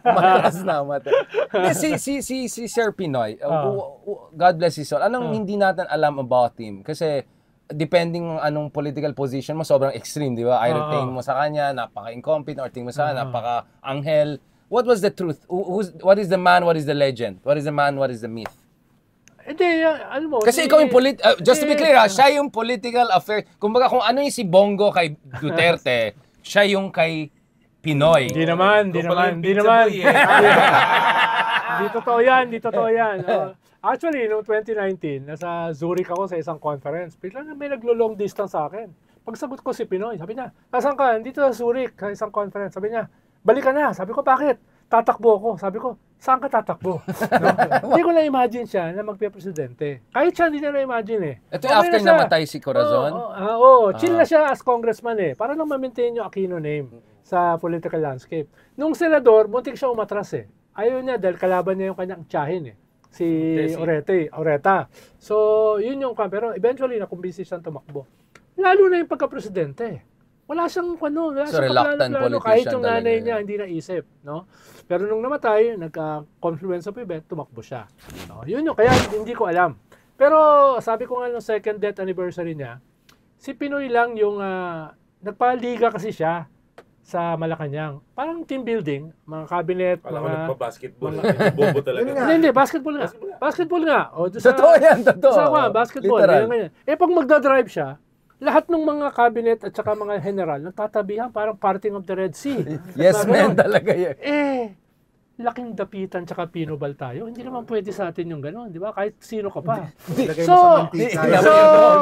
Si Sir Pinoy, God bless his soul. Anong hindi natin alam about him? Kasi depending anong political position mo, sobrang extreme, di ba? Either tingin mo sa kanya, napaka-incompetent, or tingin mo sa kanya, napaka-anghel. What was the truth? What is the man, what is the legend? What is the man, what is the myth? Hindi, alam mo. Kasi ikaw yung just to be clear, siya yung political affairs. Kumbaga kung ano yung si Bongo kay Duterte, siya yung kay Pinoy. Hindi naman. Hindi totoo yan. Actually, noong 2019, nasa Zurich ako sa isang conference. Biglang may naglo-long distance sa akin. Pagsagot ko si Pinoy, sabi niya, "Nasaan ka?" "Dito sa Zurich, sa isang conference." Sabi niya, "Balik ka na." Sabi ko, "Bakit?" "Tatakbo ako." Sabi ko, "Saan ka tatakbo?" Hindi ko na-imagine siya na magpe-presidente. Kahit siya, hindi niya na-imagine Ito after namatay si Corazon? Chill na siya as congressman Para lang ma-maintain yung Aquino name sa political landscape. Nung senador, muntik siya umatras Ayaw niya dahil kalaban niya yung kanyang tiyahin si Oreta. So, yun yung pero eventually nakumbinsi siyang tumakbo. Lalo na yung pagka-presidente. Wala siyang reluctant politician kahit yung nanay talaga niya hindi naisip, no? Pero nung namatay, nagka-confluence of event, tumakbo siya. No? Yun yung kaya hindi ko alam. Pero sabi ko nga nung second death anniversary niya, si Pinoy lang yung nagpaliga kasi siya sa Malacanang. Parang team building, mga cabinet, Alam ko nagpa-basketball. Bobo talaga. Hindi, basketball nga. Basketball nga. Totoo yan, totoo. Sa basketball. Literal. Pag magdadrive siya, lahat ng mga cabinet at saka mga general, nagtatabihan parang parting of the Red Sea. Yes, man, talaga yan. Laking dapitan tsaka pinobal tayo. Hindi naman pwede sa atin yung gano'n, di ba? Kahit sino ka pa. Lagay mo sa mantika.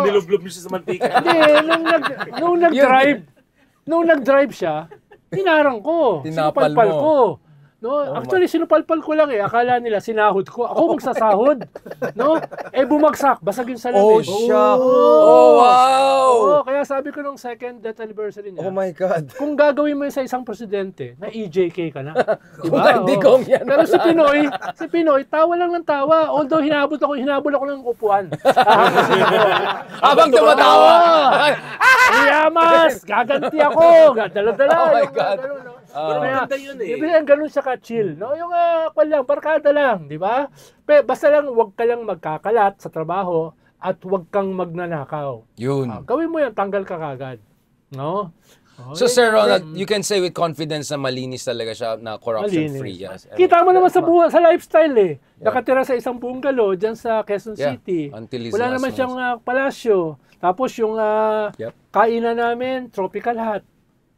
Nilublob niyo siya sa mantika. Hindi, nung nag-drive siya, hinarang ko. Tinapal Sinupalpal mo. ko. No, actually sinupalpal ko lang Akala nila sinahod ko. Ako magsasahod. No? Bumagsak, basag yung salamin. Siya. Wow! Kaya sabi ko nung second death anniversary niya. Oh my God. Kung gagawin mo yun sa isang presidente, na EJK ka na. Diba? Hindi kong yan. Pero si Pinoy, tawa lang ng tawa. Although hinabol ako ng upuan. Habang tumatawa. Yamas! Gaganti ako! Dala-dala. Oh my God. Pero maganda yun Ibig ganun siya ka-chill. No? Yung barkada lang, di ba? Basta lang, wag ka lang magkakalat sa trabaho at wag kang magnanakaw. Yun. Gawin mo yan, tanggal ka kagad. No? So Sir Ronald, you can say with confidence na malinis talaga siya, na corruption-free. Yes. Kita mo naman sa lifestyle Nakatira sa isang bungalow dyan sa Quezon City. Until his Wala last naman months. siyang palasyo. Tapos yung kainan namin, tropical hut.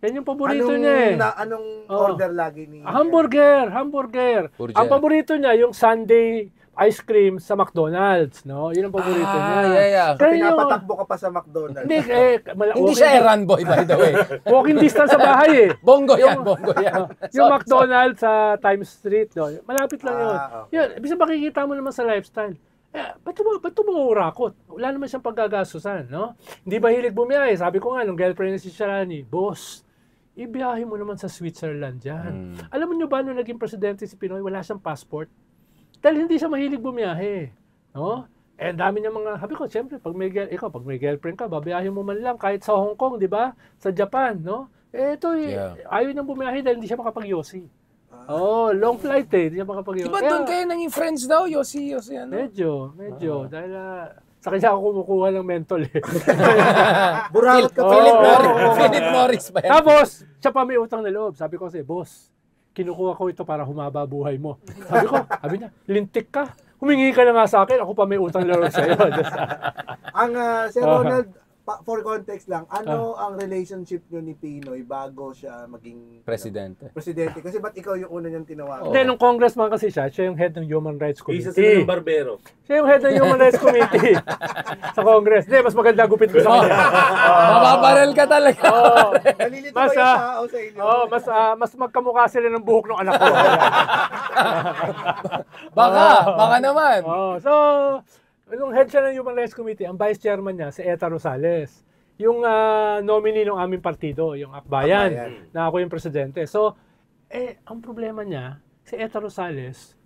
Yan yung paborito niya Anong order lagi ni... Hamburger. Burger. Ang paborito niya, yung Sunday ice cream sa McDonald's, no? Yun ang paborito niya. Yeah. So, pinapatakbo ka pa sa McDonald's. Hindi, Hindi siya errand boy, by the way. walking distance sa bahay Bongo yan. Yung McDonald's sa Times Street, no? Malapit lang yun. Okay. Yun, bisa makikita mo naman sa lifestyle. Ba't mo urakot? Wala naman siyang paggagasusan, no? Hindi ba hilig bumiyahe? Sabi ko nga, nung girlfriend si Sharani, boss, ibiyahe mo naman sa Switzerland dyan. Alam mo nyo ba, nung naging presidente si Pinoy, wala siyang passport? Dahil hindi siya mahilig bumiyahe. No? Ang dami niya sabi ko, siyempre, pag may girlfriend ka, babiyahe mo man lang, kahit sa Hong Kong, di ba? Sa Japan, no? Ayaw niyang bumiyahe dahil hindi siya makapag-yosi. Long flight hindi siya makapag-yosi. Diba doon kayo naging friends daw? Yossi, ano? Medyo. Dahil sa kanya ako kumukuha ng mentol Burakot ka pa. Philip Morris ba yan? Tapos, Siya pa may utang na loob. Sabi ko kasi, boss, kinukuha ko ito para humaba buhay mo. Sabi niya, lintik ka. Humingi ka na nga sa akin, ako pa may utang na loob sa'yo. Ang Sir Ronald, for context lang, ano ang relationship nyo ni Pinoy bago siya maging Presidente. presidente? Kasi ba't ikaw yung una niyang tinawagan? Hindi, nung congressman kasi siya yung head ng Human Rights Isa sila Committee. ng barbero. Siya yung head ng Human Rights Committee sa Congress. Hindi, mas maganda gupit ko sa kanya. Mababaril ka talaga. Oo. Nalilito Mas, ba yung tao sa inyo? mas magkamukha sila ng buhok ng anak ko. Baka naman. So, nung head siya ng Human Rights Committee, ang vice chairman niya, si Eta Rosales. Yung nominee ng aming partido, yung Akbayan, na ako yung presidente. So, ang problema niya, si Eta Rosales,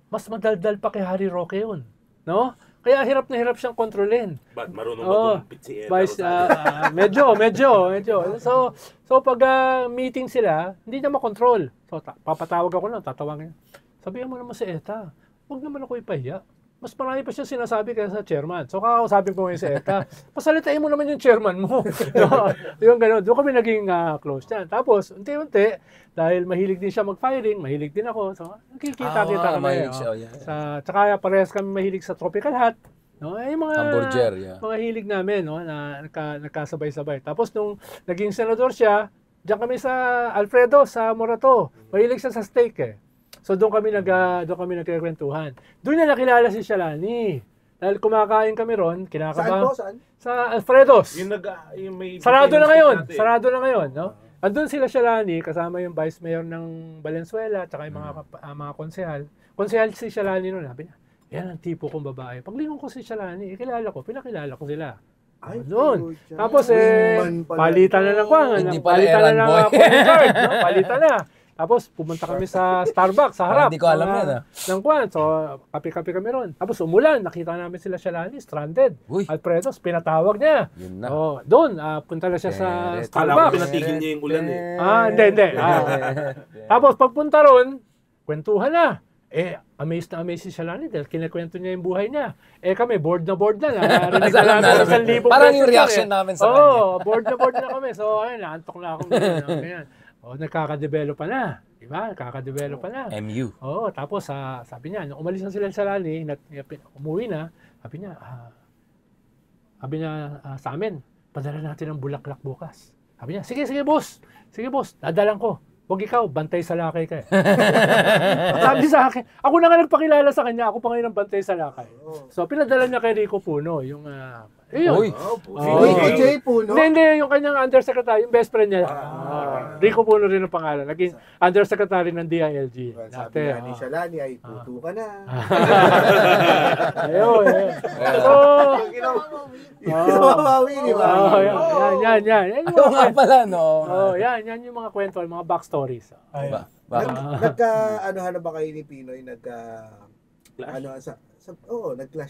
mas madaldal pa kay Harry Roque yun. No? Kaya hirap na hirap siyang kontrolin. Ba't marunong magumpit si Eta Vice, medyo. So pag meeting sila, hindi niya makontrol. So, papatawag ako lang, tatawagin niya. Sabihan mo naman si Eta, huwag naman ako ipahiya. Mas marami pa siya sinasabi kaya sa chairman. So kakausapin ko ngayon si Eta, pasalitain mo naman yung chairman mo. No? Yung gano'n, doon kami naging close niyan. Tapos, unti-unti, dahil mahilig din siya mag-firing, mahilig din ako. So, nakikita-kita kami. mahilig siya. Tsaka parehas kami mahilig sa tropical hat. No? Yung mga, Hamburger, mga hilig namin, no? Na nagkasabay-sabay. Tapos, nung naging senador siya, diyan kami sa Alfredo, sa Morato. Mahilig siya sa steak eh. So doon kami nagkikwentuhan. Doon niya nakilala si Shalani. Dahil kumakain kami ron, kinakabahan. Saan? Sa Alfredo's. Yung may Sarado na ngayon, no? Andun sila Shalani, kasama yung vice mayor ng Valenzuela, tsaka yung mga konsehal. Konsehal si Shalani noon, sabi niya, yan ang tipo kong babae. Paglingon ko si Shalani, pinakilala ko sila. Ay, doon. pucha. Tapos Wingman pala. palitan na ng kwan. Hindi pala Palitan na errand ng boy. guard, no? Palitan na. Tapos pumunta kami sa Starbucks sa harap. Hindi ko alam yan, Ng kwan. So kape-kape kami ron. Tapos umulan, nakita namin sila Shalani, stranded. Uy. Alfredo's, pinatawag niya. Yun na. Oh, doon, punta na siya sa Kala ko Kala ko Starbucks. pinatigil niya yung ulan eh. Hindi. Tapos pagpunta ron, kwentuhan na. Amazed na amazed si Shalani dahil kinikwento niya yung buhay niya. Kami, bored na. Narinig na namin 1,000 Parang yung pesos reaction namin sa kanya. Oo, bored na kami. So, ayun, naantok na ako. Ganyan. Nagkakadevelop pa na. Diba? Nagkakadevelop pa na. MU. Oo, tapos sabi niya, nung umalis na sila sa Shalani, umuwi na, sabi niya sa amin, padala natin ang bulaklak bukas. Sabi niya, sige boss, dadalan ko. Huwag ikaw, bantay sa lakay ka. Sabi sa akin, ako na nga nagpakilala sa kanya, ako pa ngayon ang bantay sa lakay. So, pinadala niya kay Rico Puno, yung Uy. Rico J. Puno? Hindi, yung kanyang undersecretary, yung best friend niya. Rico Puno rin ang pangalan. Naging undersecretary ng DILG. Sabi nga ni Shalani ay puto ka na. Ayun. Mawawi, di ba? Yan. Ayaw nga pala, no? Yan yung mga kwento, mga backstories. Nagka-ano na ba kayo ni Pinoy? Nag-clash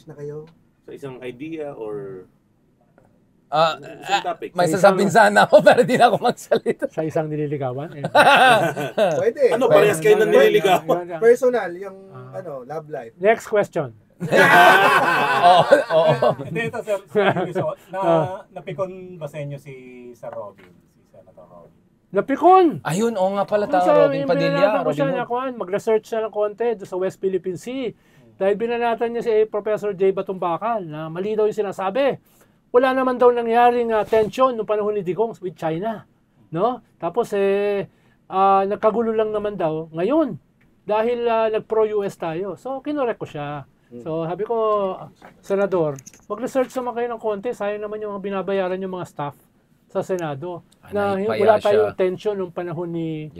na kayo? Sa isang idea or Isang topic. May sasabihin sana ako pero di na ako magsalita. Sa isang nililigawan. Pwede. Ano, parehas kayo na nililigaw? Personal, yung love life. Next question. Hindi, ito sir, napikon ba sa inyo si Sir Robin? Si Senator Robin? Napikon! Ayun, nga pala tao, Robin Padilla. Mag-research siya ng konti doon sa West Philippine Sea. Dahil binanatan niya si Professor J. Batumbakal na mali daw yung sinasabi. Wala naman daw nangyaring tension noong panahon ni Digong with China. No? Tapos nagkagulo lang naman daw ngayon dahil nag-pro-US tayo. So kinorek ko siya. So sabi ko, Senador, mag-research naman kayo ng konti. Sayang naman yung mga binabayaran yung mga staff sa Senado. Na wala tayong tension noong panahon ni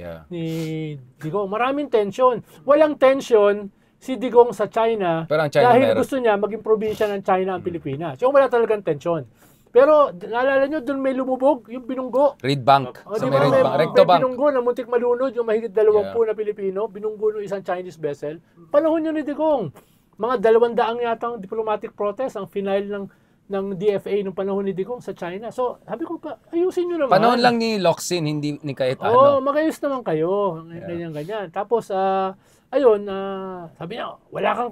Digong. Maraming tension. Walang tension si Digong sa China, China dahil gusto niya maging probinsya ng China ang Pilipinas. Yung wala talagang tension. Pero naalala nyo, doon may lumubog, yung binunggo. Reed Bank. Di May ba, Reed Bank. Recto may Bank. binunggo na muntik malunod, yung mahigit 20 na Pilipino, binunggo ng isang Chinese vessel. Panahon nyo ni Digong. Mga 200 yatang diplomatic protest ang final ng DFA nung panahon ni Digong sa China. So, sabi ko, ayusin nyo naman. Panahon lang ni Locsin, hindi ni kahit ano. Magayos naman kayo. Ganyan. Tapos, sabi niya, wala kang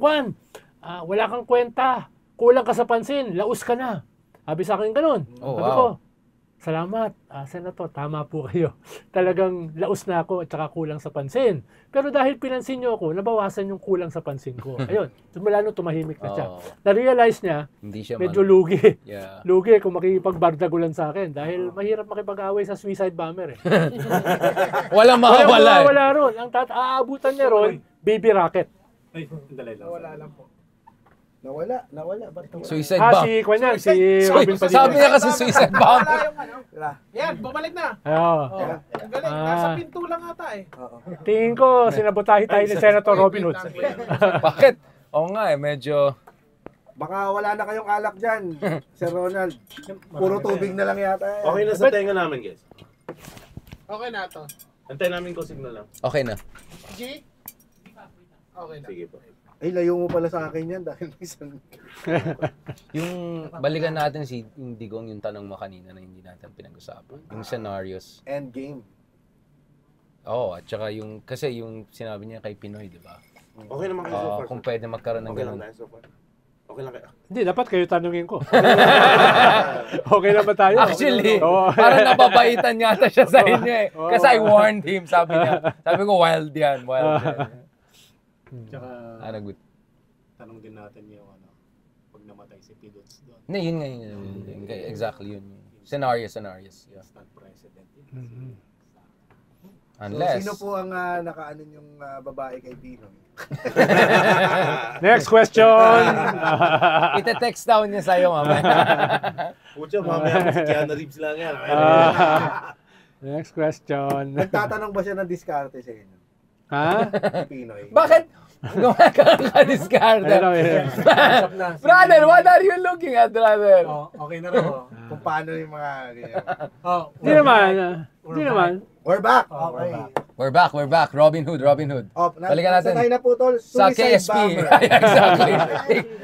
wala kang kwenta, kulang ka sa pansin, laos ka na. Sabi sa akin ganun. Sabi ko, Salamat, Senator. Tama po kayo. Talagang laos na ako at saka kulang sa pansin. Pero dahil pinansin niyo ako, nabawasan yung kulang sa pansin ko. Ayun, mula nung tumahimik na siya. Na-realize niya, Hindi siya medyo lugi. Yeah. Lugi kung makikipagbardagulan sa akin dahil mahirap makipag-away sa suicide bomber eh. Walang mawawala. Wala ron. Ang aabutan niya ron, baby rocket. Ay, dali lang. Wala lang po. Nawala. Ba't nawala? Suicide bomb. Si Kwanyan, si Robin Padilla. Sabi niya kasi suicide bomb. Wala yung ano. Wala. Yan, bumalik na. Oo. Oh, ang galing. Nasa pinto lang ata eh. Oo. Tingin ko, sinabotahe tayo ni Senator Robin Hood. Bakit? Oo nga medyo... Baka wala na kayong alak dyan, Sir Ronald. Puro tubig na lang yata. Okay na sa tenga namin, guys. Okay na to. Antayin namin ko signal lang. Okay na. G? Okay na. Sige po. Ay, layo mo pala sa akin yan dahil isang... Yung balikan natin si yung Digong, yung tanong mo kanina na hindi natin pinag-usapan. Yung scenarios. Endgame. Oo, at saka yung, kasi yung sinabi niya kay Pinoy, di ba? Okay naman kayo so far. Kung pwede magkaroon ng Okay lang ganun. tayo so far. Okay lang kayo. Hindi, dapat kayo tanungin ko. Okay na ba tayo? Actually, Oo. parang nababaitan yata siya sa inyo eh. Oo. Kasi I warned him, sabi niya. Sabi ko, wild yan, wild yan. Tsaka, Good. tanong din natin yung ano, pag namatay si Pidots doon. Hindi, yun nga yun. Exactly yun. Scenarios. Yeah. Instant president. Mhm. So, Unless... sino po ang nakaanon yung babae kay Pinoy? Next question. Ite-text down niya sa'yo, mamaya. Pucha, mamaya si Keanu Reeves lang yan. Next question. Nagtatanong ba siya ng diskarte sa inyo? Ha? Pinoy. Bakit? Gumagawa ka discard. Ayun. Brother, what are you looking at, brother? Oh, okay na rin. Oo, kung paano yung mga ganyan. Oh, Hindi naman. Hindi naman. We're back. Oh, Okay. We're back. Robin Hood. Balikan natin. Tayo na po tol. Sa Suicide KSP. bomber. Exactly.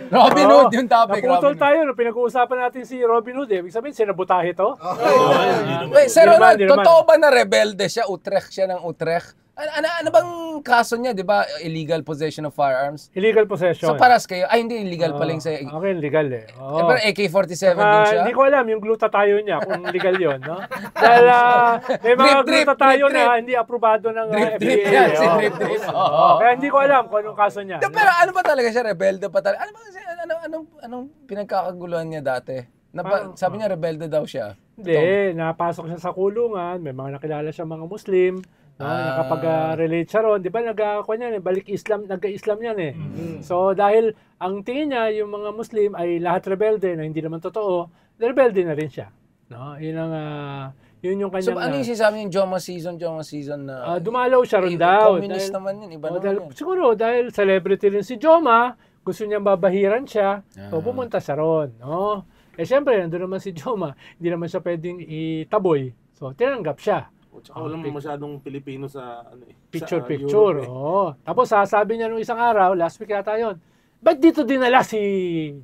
Robin Hood yung topic. Naputol Robin Hood. tayo. No? Pinag-uusapan natin si Robin Hood. Ibig sabihin, sinabotahe to. Okay. Wait, Sir Di naman, Ronald, di naman. totoo ba na rebelde siya? Utrecht siya ng Utrecht? Ano bang kaso niya, di ba? Illegal possession of firearms. Illegal possession. So paras kayo, ay hindi illegal pala yung sa... Okay, legal eh. Oo. Pero AK-47 din siya? Hindi ko alam yung glutathione niya kung legal yon, no? Dahil may mga Drip, glutathione drip. na hindi aprobado ng Drip FDA. yan, si oo. drip. Kaya hindi ko alam kung anong kaso niya. Pero ano ba talaga siya? Rebelde pa talaga? Anong pinagkakaguluhan niya dati? Sabi niya rebelde daw siya. Hindi, napasok siya sa kulungan, may mga nakilala siya mga Muslim, no? Nakapag-relate siya ron. Di ba nagka-Islam yan eh. So dahil ang tingin niya, yung mga Muslim ay lahat rebelde na hindi naman totoo, rebelde na rin siya. No? Yun yung So kanyang... ano yung sinasabi niyung Joma season na... dumalaw siya ron daw. Communist naman yun, iba naman yun. Siguro dahil celebrity rin si Joma, gusto niyang babahiran siya, so pumunta siya ron. No? Eh syempre, nandun naman si Joma, hindi naman siya pwedeng itaboy. So tinanggap siya. Tsaka walang masyadong Pilipino sa ano eh. Picture. Oo. Tapos sasabi niya nung isang araw, last week yata yun, ba't dito dinala si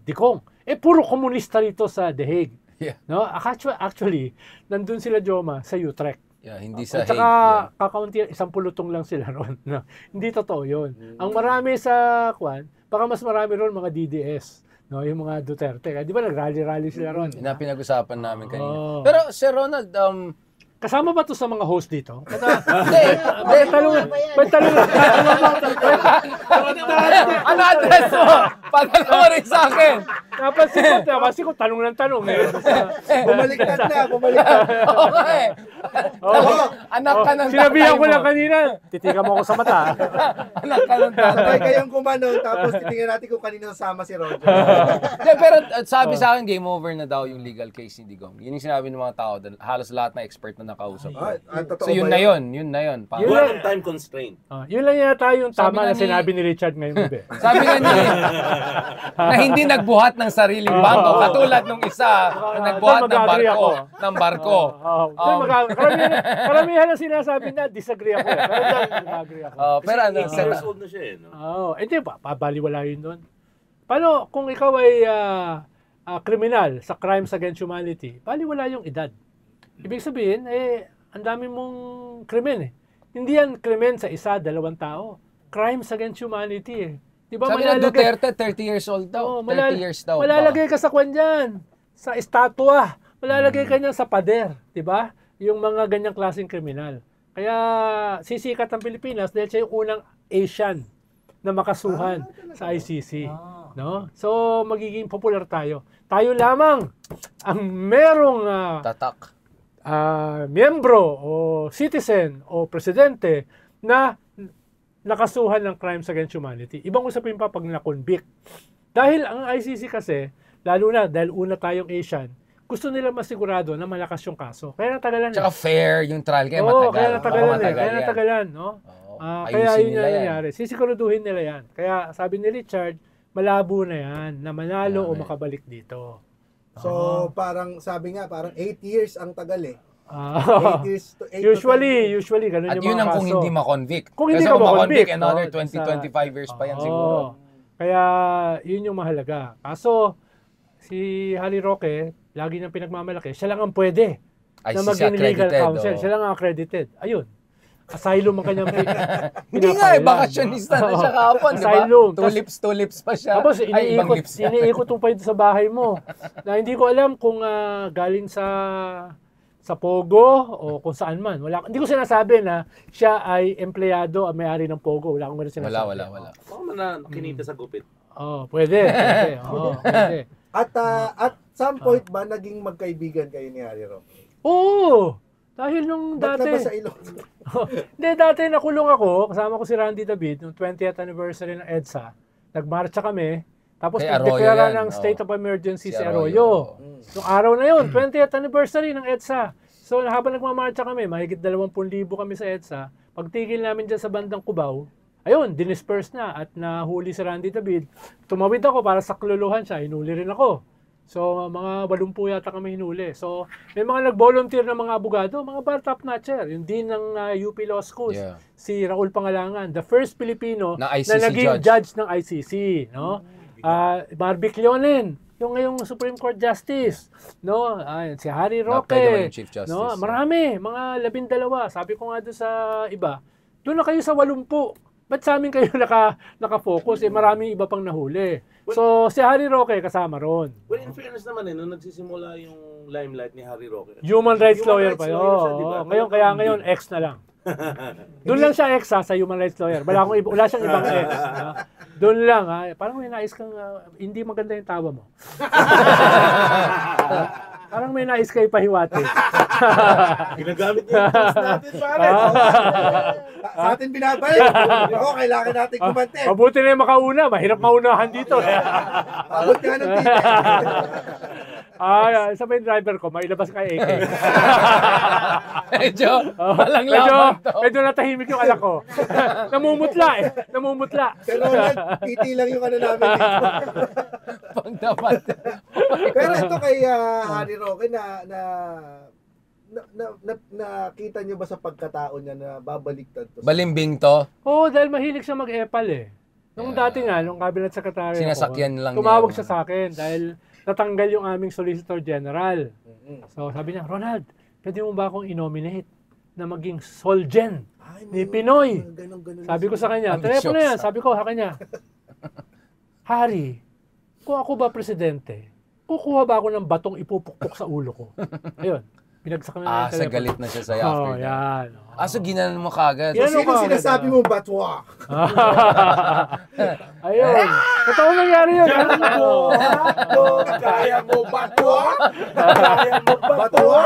Dikong? Puro komunista rito sa The Hague. Yeah. No? Actually, nandun sila Joma sa Utrecht. Yeah, hindi sa At saka, hate. kakaunti, 10 tong lang sila ron. No? Hindi totoo yun. Ang marami sa Kwan, baka mas marami ron mga DDS. No, yung mga Duterte. Di ba nag-rally sila ron? Yun ang pinag-usapan namin kanina. Oo. Pero Sir Ronald, Kasama ba to sa mga host dito? ano address mo? Padala mo rin sa akin. Napansin ko, tanong ng tanong eh. Bumaliktad na. Okay. Anak ka ng tatay mo. Sinabihan ko lang kanina, titigan mo ako sa mata. Anak ka ng tatay Sabay mo. kayong kumanon, tapos titingnan natin kung kanino sama si Roger. Pero sabi sa akin, game over na daw yung legal case ni Digong. Yun yung sinabi ng mga tao. Halos lahat na expert na nakausap. Totoo So yun ba na yun. Yun na yun. Yun Wala lang. ng time constraint. Yun lang yata yung Sabi tama nga na sinabi ni Richard ngayong gabi. Sabi nga niya, na hindi nagbuhat ng sariling bangko. Katulad nung isa na nagbuhat ng mag-agree barko. ako. Ng barko. Karamihan na sinasabi na, disagree ako. Pero dyan, mag-agree ako. Pero ano, 8 years old na siya eh. No? Hindi ba? Pabaliwala yun doon. Paano kung ikaw ay kriminal sa crimes against humanity, baliwala yung edad. Ibig sabihin, ang dami mong krimen eh. Hindi yan krimen sa isa, 2 tao. Crimes against humanity eh. Diba, sabi na Duterte, 30 years old daw. 30 years daw. Malalagay ka sa kwan dyan. Sa estatwa. malalagay ka niya sa pader, di ba? Yung mga ganyang klaseng kriminal. Kaya sisikat ang Pilipinas dahil siya yung unang Asian na makasuhan sa ICC. No? So, magiging popular tayo. Tayo lamang ang merong Tatak. miyembro o citizen o presidente na nakasuhan ng crimes against humanity. Ibang usapin pa pag na-convict. Dahil ang ICC kasi, lalo na dahil una tayong Asian, gusto nila masigurado na malakas yung kaso. Kaya natagalan. Tsaka fair yung trial, kaya Oo, matagal. kaya natagalan. Matagal Kaya yan. natagalan, no? Oo, Kaya ayusin yun nila na yan. nangyari. Sisiguraduhin nila yan. Kaya sabi ni Richard, malabo na yan, na manalo o Marami. makabalik dito. So, parang sabi nga, parang 8 years ang tagal eh. 8 Ah. years to 8 usually, ganun At yung yun mga ang kaso. kung hindi ma-convict. Kung hindi Kasi ka kung ma-convict, another no, 20, sa- 25 years pa yan Oo. siguro. Kaya yun yung mahalaga. Kaso, si Harry Roque, lagi niyang pinagmamalaki, siya lang ang pwede na ICC maging legal accredited, counsel. oo. Siya lang ang accredited. Ayun. Asylum ang kanyang Hindi nga eh, bakasyonista na siya kahapon, di ba? Asylum. Two lips pa siya. Tapos Ay, ibang lips. iniikot mo pa ito sa bahay mo. Na hindi ko alam kung galing sa Pogo o kung saan man. Hindi ko sinasabi na siya ay empleyado at may-ari ng Pogo. Wala akong sinasabi. Wala. Baka man na kinita sa gupit. Oh, pwede. Pwede. At some point ba naging magkaibigan kayo ni Harry Roque? Oo! Dahil nung Ba't dati... na ba sa ilong? Hindi, dati nakulong ako. Kasama ko si Randy David nung 20th anniversary ng EDSA. Nagmarcha kami. Tapos Kay Arroyo nagdeklara yan, ng state of emergency Si si Arroyo. Arroyo. Nung araw na yun, 20th anniversary ng EDSA. So habang nagmamarcha kami, mahigit 20,000 kami sa EDSA. Pagtigil namin dyan sa bandang Cubao, ayun, dinisperse na at nahuli si Randy David. Tumawid ako para sakluluhan siya, hinuli rin ako. So, mga 80 yata kami hinuli. So, may mga nag-volunteer na mga abogado, mga bar top notcher. Yung dean ng UP Law Schools, Yeah. si Raul Pangalangan, the first Filipino Na na ICC naging judge. judge ng ICC. No? Marvic Leonen, yung ngayong Supreme Court Justice. No? Si Harry Na-apply naman Roque. yung Chief Justice. No? Marami, mga 12. Sabi ko nga doon sa iba, doon na kayo sa 80. Ba't sa amin kayo naka-focus? Maraming iba pang nahuli. So, si Harry Roque kasama ron. Well, in fairness naman nung nagsisimula yung limelight ni Harry Roque. Human rights Human lawyer rights pa yun. lawyer siya, di ba? Ngayon, ex na lang. Doon lang siya ex sa human rights lawyer. Wala siyang ibang ex. Doon lang. Parang may nais kang, hindi maganda yung tawa mo. Parang may nais kayo pahiwati. Ginagamit niya yung post natin, pare. Sa atin binabalik. Oo, kailangan natin kumante. Mabuti na yung makauna. Mahirap maunahan dito. Abot nga ng ticket. Isa pa yung driver ko, mailabas kay AK. Medyo, walang laban to. Medyo natahimik yung anak ko. Namumutla. Pero titi lang yung ano namin dito. Pag dapat. Pero ito kay Harry Roque nakita niyo ba sa pagkatao niya na babaliktad to? Balimbing to. Oo, dahil mahilig siya mag-epal eh. Nung dati nga, nung cabinet secretary Sinasakyan lang tumawag niya. siya sa akin dahil natanggal yung aming Solicitor General. So sabi niya, Ronald, pwede mo ba akong i-nominate na maging Solgen ni Pinoy? Sabi ko sa kanya, telepono yan. Sabi ko sa kanya, Harry, kung ako ba presidente, kukuha ba ako ng batong ipupukpok sa ulo ko? Ayun, pinagsak na Sa galit na siya sa'yo after that. Yan. So ginanon mo kagad. Yan. Sino sinasabi mo batwa? Ayun. Totoo nangyari yun. Kaya mo batwa? Kaya mo batwa?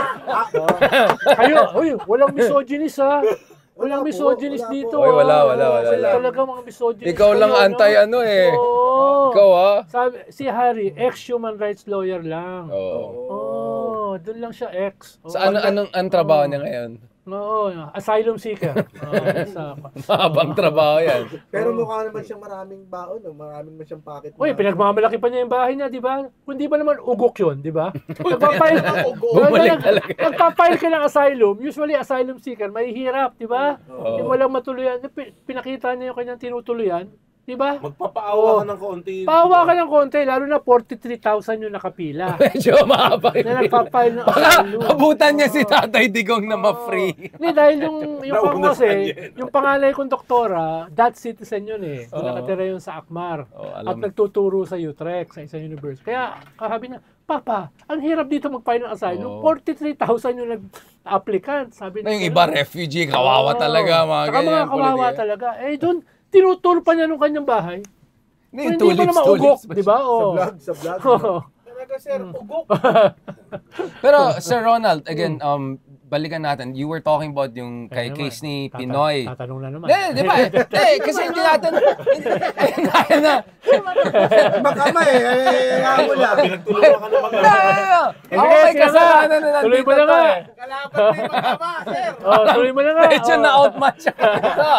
Kayo, walang misogynist ha. Walang misogynist wala dito. po. Oy, wala. Sila talaga mga misogynist. Ikaw lang kayo, anti no? ano eh. Oo. Ikaw ha. Sabi, si Harry, ex-human rights lawyer lang. Oo. Doon lang siya ex. Sa anong trabaho niya ngayon? Oo, asylum seeker. Mahabang trabaho yan. Pero mukha naman siyang maraming baon, no? Maraming naman siyang pocket. Uy, pinagmamalaki pa niya yung bahay niya, di ba? Kung di ba naman ugok yun, di ba? Nagpapile Bumalik talaga. Nagpapile ka ng asylum, usually asylum seeker, mahihirap, di ba? Yung walang matuluyan, pinakita niya yung kanyang tinutuluyan, di ba? Magpapaawa ka ng konti. Paawa ka ng konti, lalo na 43,000 yung nakapila. Medyo mahaba Na yung nagpapile ng baka asylum. abutan niya si Tatay Digong na ma-free. Hindi, dahil yung Nauna kasi, sa kanya. yung panganay kong doktora, Dutch citizen yun eh. Nakatira yun sa Akmar. Oo, At alam. nagtuturo sa Utrecht, sa isang university. Kaya, kahabi na, Papa, ang hirap dito mag-file ng asylum. 43,000 yung nag-applicant. Sabi Na yung iba, refugee, kawawa talaga, mga Saka ganyan. mga kawawa talaga. Eh, doon, tinuturo pa niya nung kanyang bahay. Hindi, Hindi pa naman ugok, di ba? Sa vlog. Talaga, sir, ugok. Pero, Sir Ronald, again, balikan natin. You were talking about yung kay case ni Pinoy. Tatanong na naman. Di ba? Kasi hindi natin... Makama ako lang. Pinagtulungan ka ng mga... Ako may kasalanan na nandito Tuloy mo na to nga. eh. Kalaban na yung magkama, sir. Tuloy mo na nga. Medyo na-outmatch ako dito.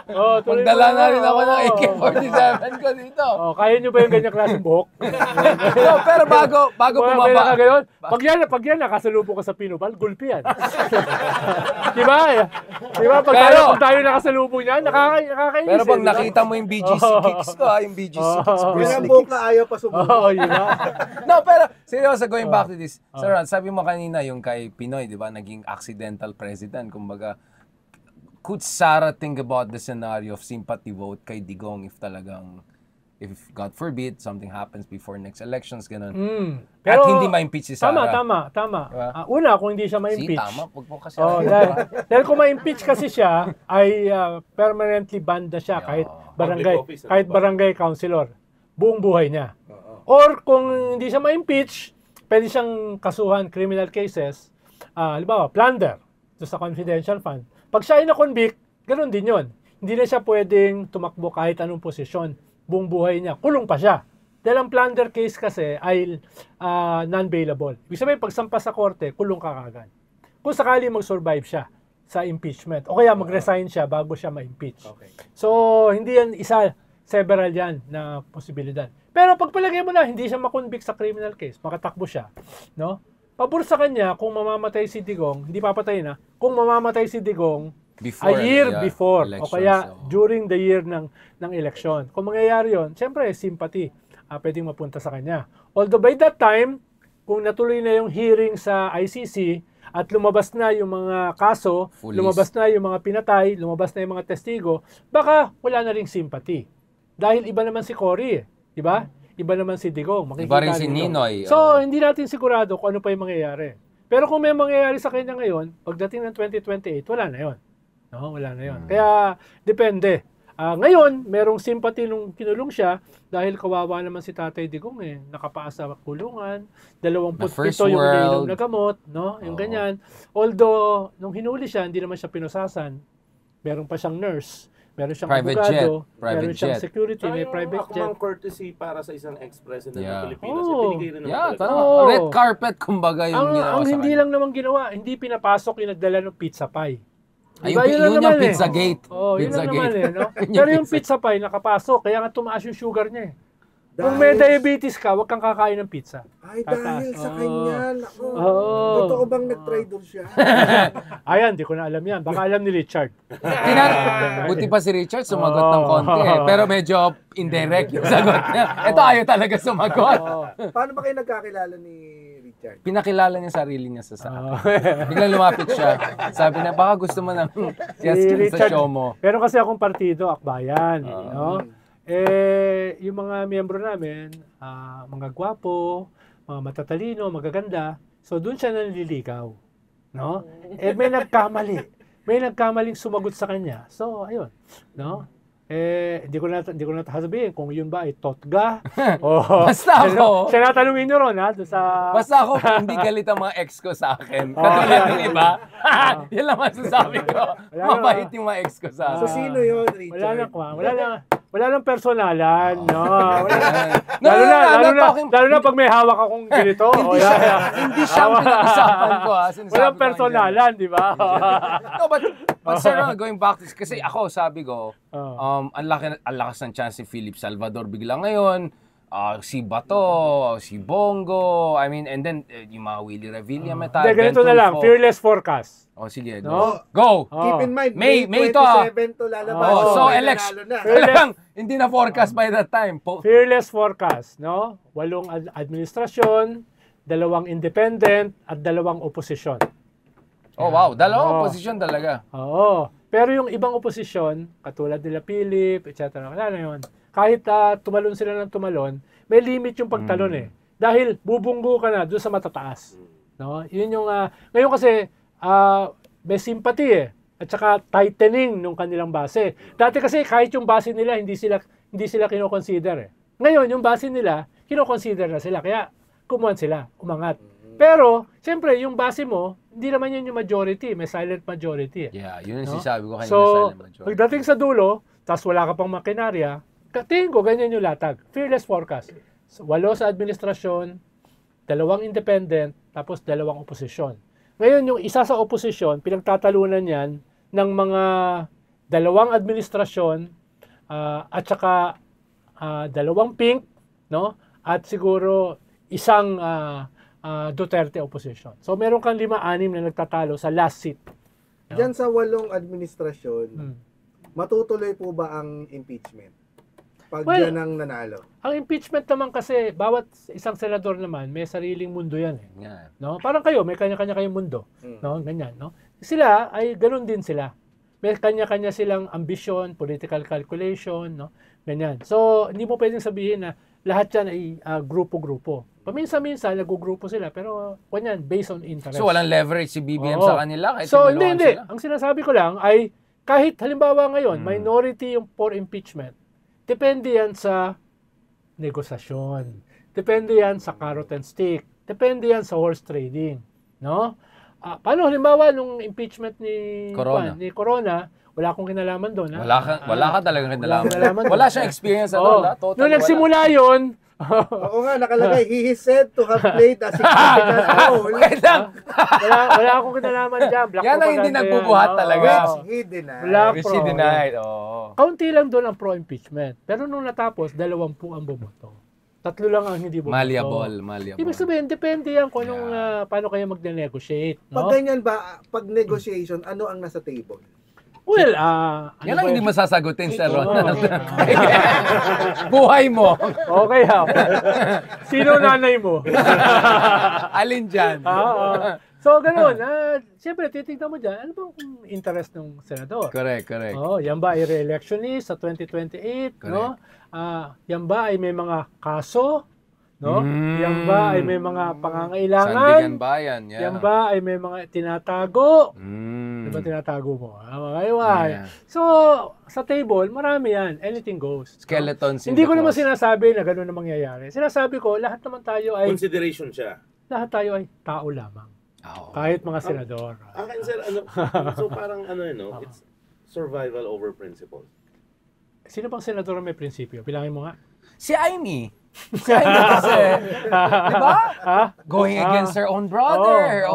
Tuloy mo Magdala na rin nga. ako ng AK-47 ko dito. Kaya nyo ba yung ganyang klaseng buhok? No, pero bago May bumaba. nakagayon. Pag yan, nakasalubong ka sa Pinupal, gulpi yan. Diba? Diba? Pag tayo nakasalubong niyan, nakakainis. Pero pag diba? nakita mo yung BGC kicks ko, yung BGC kicks, Yan Bruce ang Lee buhok kicks. na ayaw pa sumuko. Oo, yun na. No, pero seryoso, going back to this. Sir Ron, sabi mo kanina yung kay Pinoy, di ba, naging accidental president. Kumbaga, could Sara think about the scenario of sympathy vote kay Digong if talagang, if God forbid, something happens before next elections, ganun. At hindi ma-impeach si Sara. Tama. Diba? Una, kung hindi siya Si ma-impeach. tama, pag mo kasi. Dahil kung ma-impeach kasi siya, ay permanently banned na siya kahit barangay, Public office, kahit barangay councilor. Buong buhay niya. Or kung hindi siya ma-impeach, pwede siyang kasuhan criminal cases, halimbawa, plunder to sa confidential fund. Pag siya ay na-convict, ganoon din yon. Hindi na siya pwedeng tumakbo kahit anong posisyon. Buong buhay niya. Kulong pa siya. Dahil ang plunder case kasi ay non-bailable. Ibig sabihin, pag sampa sa korte, kulong ka kagad. Kung sakali mag-survive siya sa impeachment. O kaya mag-resign siya bago siya ma-impeach. Okay. So, hindi yan isa, several yan na posibilidad. Pero pag palagay mo na, hindi siya makonvict sa criminal case, makatakbo siya, no? Pabor sa kanya, kung mamamatay si Digong, hindi papatay na, kung mamamatay si Digong, Before, a year before, o elections, kaya so. during the year ng election. Kung mangyayari yun, siyempre, sympathy, pwedeng mapunta sa kanya. Although by that time, kung natuloy na yung hearing sa ICC, at lumabas na yung mga kaso, Police. lumabas na yung mga pinatay, lumabas na yung mga testigo, baka wala na ring sympathy. Dahil iba naman si Cory, di ba? Iba naman si Digong. Iba rin si dito. Ninoy. So, hindi natin sigurado kung ano pa yung mangyayari. Pero kung may mangyayari sa kanya ngayon, pagdating ng 2028, wala na yon. No, wala na yon. Kaya, depende. Ngayon, merong sympathy nung kinulong siya dahil kawawa naman si Tatay Digong eh. Nakapaasa sa kulungan, 27 yung iniinom na gamot, no? Yung ganyan. Although, nung hinuli siya, hindi naman siya pinusasan. Meron pa siyang nurse, meron siyang Private abogado, jet. Private meron siyang jet. security, may Yung private jet. akmang courtesy para sa isang ex-president Yeah. ng Pilipinas, Oo. binigay rin naman Yeah, talaga. tama. Oo. Red carpet, kumbaga, yung ginawa Ang sa hindi kanya. lang naman ginawa, hindi pinapasok yung nagdala ng pizza pie. Ay, Diba? yun lang yung naman pizza gate. Oo, yun Pizza lang naman gate. eh. No? Yun yung Pero yung pizza. pizza pie, nakapasok. Kaya nga tumaas yung sugar niya eh. Kung may diabetes ka, huwag kang kakain ng pizza. Ay, dahil sa kanya. Naku. Oo. Totoo bang nag-traitor siya? Ayan, di ko na alam yan. Baka alam ni Richard. Buti pa si Richard sumagot ng konti eh. Pero medyo indirect yung sagot niya. Ito ayaw talaga sumagot. Paano ba kayo nagkakilala ni Richard? Pinakilala niya sarili niya sa Biglang lumapit siya. Sabi na, baka gusto mo ng yes sa show mo. Pero kasi akong partido, Akbayan. No? Yung mga miyembro namin, mga gwapo, mga matatalino, magaganda. So, doon siya nanliligaw. No? May nagkamali. May nagkamaling sumagot sa kanya. So, ayun. No? Hindi ko na sasabihin kung yun ba ay totga. Basta ako. Siya natanungin nyo ron, ha? Doon sa... Basta ako, hindi galit ang mga ex ko sa akin. Katulad ng iba. Yan lang masasabi ko. Mabait yung mga ex ko sa So, akin. sino yun, Richard? Wala nang personalan, no. No, Lalo na pag may hawak akong ganito. Hindi siya ang pinag-usapan ko ha. Sinasabi Walang ko lang personalan, di ba? No, but sir, going back to kasi ako, sabi ko, ang lakas ng chance ni Philip Salvador bigla ngayon, si Bato, si Bongo, I mean, and then yung mga Willie Revilla, Hindi, ganito na lang, fearless forecast. Sige, No? go. Keep in mind, May May to, 27 to lalabas. So, may election. nanalo na. Talagang, hindi na forecast by that time. Fearless forecast, no? 8 administrasyon, 2 independent, at 2 oposisyon. Oh, wow. Dalawang posisyon talaga. Oo. Pero yung ibang oposisyon, katulad nila Philip, etc. Wala na yun. Kahit tumalon sila ng tumalon, may limit yung pagtalon eh. Dahil bubunggo ka na doon sa matataas. No? Yun yung, ngayon kasi, may sympathy at saka tightening nung kanilang base. Dati kasi kahit yung base nila, hindi sila kinoconsider Ngayon, yung base nila, kinoconsider na sila. Kaya, kumuhan sila, umangat. Pero, siyempre, yung base mo, hindi naman yun yung majority. May silent majority. Yeah, yun yung sinasabi ko kanina, So, silent majority. pagdating sa dulo, tapos wala ka pang makinarya, tingin ko, ganyan yung latag. Fearless forecast. So, 8 sa administrasyon, 2 independent, tapos 2 oposisyon. Ngayon, yung isa sa oposisyon, pinagtatalunan yan ng mga 2 administrasyon at saka 2 pink, no? At siguro isang Duterte opposition. So, meron kang 5-6 na nagtatalo sa last seat. No? Diyan sa 8 administrasyon, matutuloy po ba ang impeachment? Pag yan ang nanalo. Ang impeachment naman kasi, bawat isang senador naman, may sariling mundo yan. Yeah. No? Parang kayo, may kanya-kanya kayong mundo. No? Ganyan, no? Sila, ay ganun din sila. May kanya-kanya silang ambition, political calculation, no? Ganyan. So, hindi mo pwedeng sabihin na lahat yan ay grupo-grupo. Paminsan-minsan, nag-grupo sila, pero kanyan, based on interest. So, walang leverage si BBM sa kanila? Kahit so, tinuloan hindi. sila? Ang sinasabi ko lang ay, kahit halimbawa ngayon, minority yung for impeachment, depende yan sa negosasyon. Depende yan sa carrot and stick. Depende yan sa horse trading. No? Paano halimbawa nung impeachment ni Corona, wala akong kinalaman doon. Wala ka talagang kinalaman. kinalaman Wala siyang experience. Totally nung nagsimula yun, Oo nga, nakalagay, he is said to have played a significant role. wala akong kinalaman dyan. Black yan ang hindi nagbubuhat talaga. Which he denied. Which he denied. Kaunti lang doon ang pro-impeachment. Pero nung natapos, 20 ang boboto. 3 lang ang hindi boboto. Malleable. Ibig sabihin, depende yan kung anong, paano kayo mag-negotiate. No? Pag ganyan ba, pag negotiation, ano ang nasa table? Well, yan ang hindi masasagutin sa Ronald. Buhay mo. Okay, sino nanay mo? Alin dyan? So, ganun. Siyempre, titignan mo dyan, ano bang interest ng senador? Correct. Yan ba ay re-electionist sa 2028? No? Yan ba ay may mga kaso? No? Yan ba ay may mga pangangailangan? Sandigan bayan. Yeah. Yan ba ay may mga tinatago? Ano ba tinatago mo? So, sa table, marami yan. Anything goes. Skeletons. Hindi ko naman sinasabi na gano'n na mangyayari. Sinasabi ko, lahat naman tayo ay... Consideration siya. Lahat tayo ay tao lamang. Kahit mga senador. Akin, sir, so parang it's survival over principle. Sino bang senador na may prinsipyo? Bilangin mo nga. Si Amy. Kasi, di ba? Going against her own brother.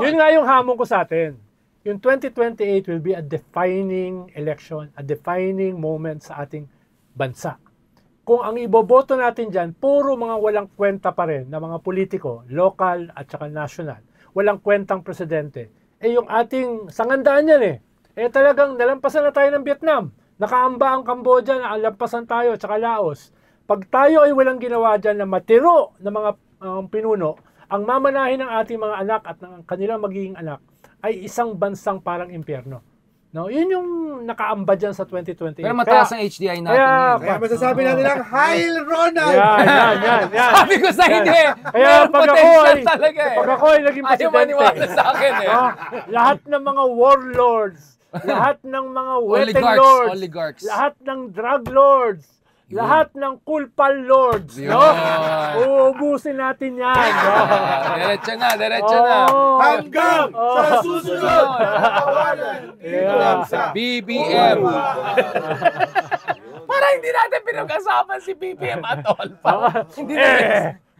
Yun nga yung hamon ko sa atin. Yung 2028 will be a defining election, a defining moment sa ating bansa. Kung ang iboboto natin dyan, puro mga walang kwenta pa rin na mga politiko, local at saka national, walang kwentang presidente, yung ating sangandaan yan talagang nalampasan na tayo ng Vietnam. Nakaamba ang Cambodia, nalampasan tayo, at saka Laos. Pag tayo ay walang ginawa dyan na matiro ng mga pinuno, ang mamanahin ng ating mga anak at ng kanilang magiging anak ay isang bansang parang impyerno. No, yun yung nakaamba dyan sa 2028. Pero mataas ang HDI natin. Kaya masasabi natin lang, Heil Ronald! Yan. Sabi ko sa hindi. Kaya pag ako ay naging ayaw presidente, maniwala sa akin lahat ng mga warlords, lahat ng mga weapon lords, oligarchs, lahat ng drug lords, lahat ng kulpal lords, uubusin natin yan. Diretso na. Hanggang sa susunod na kawalan dito lang sa BBM. Parang hindi natin pinag-asapan si BBM at all. Hindi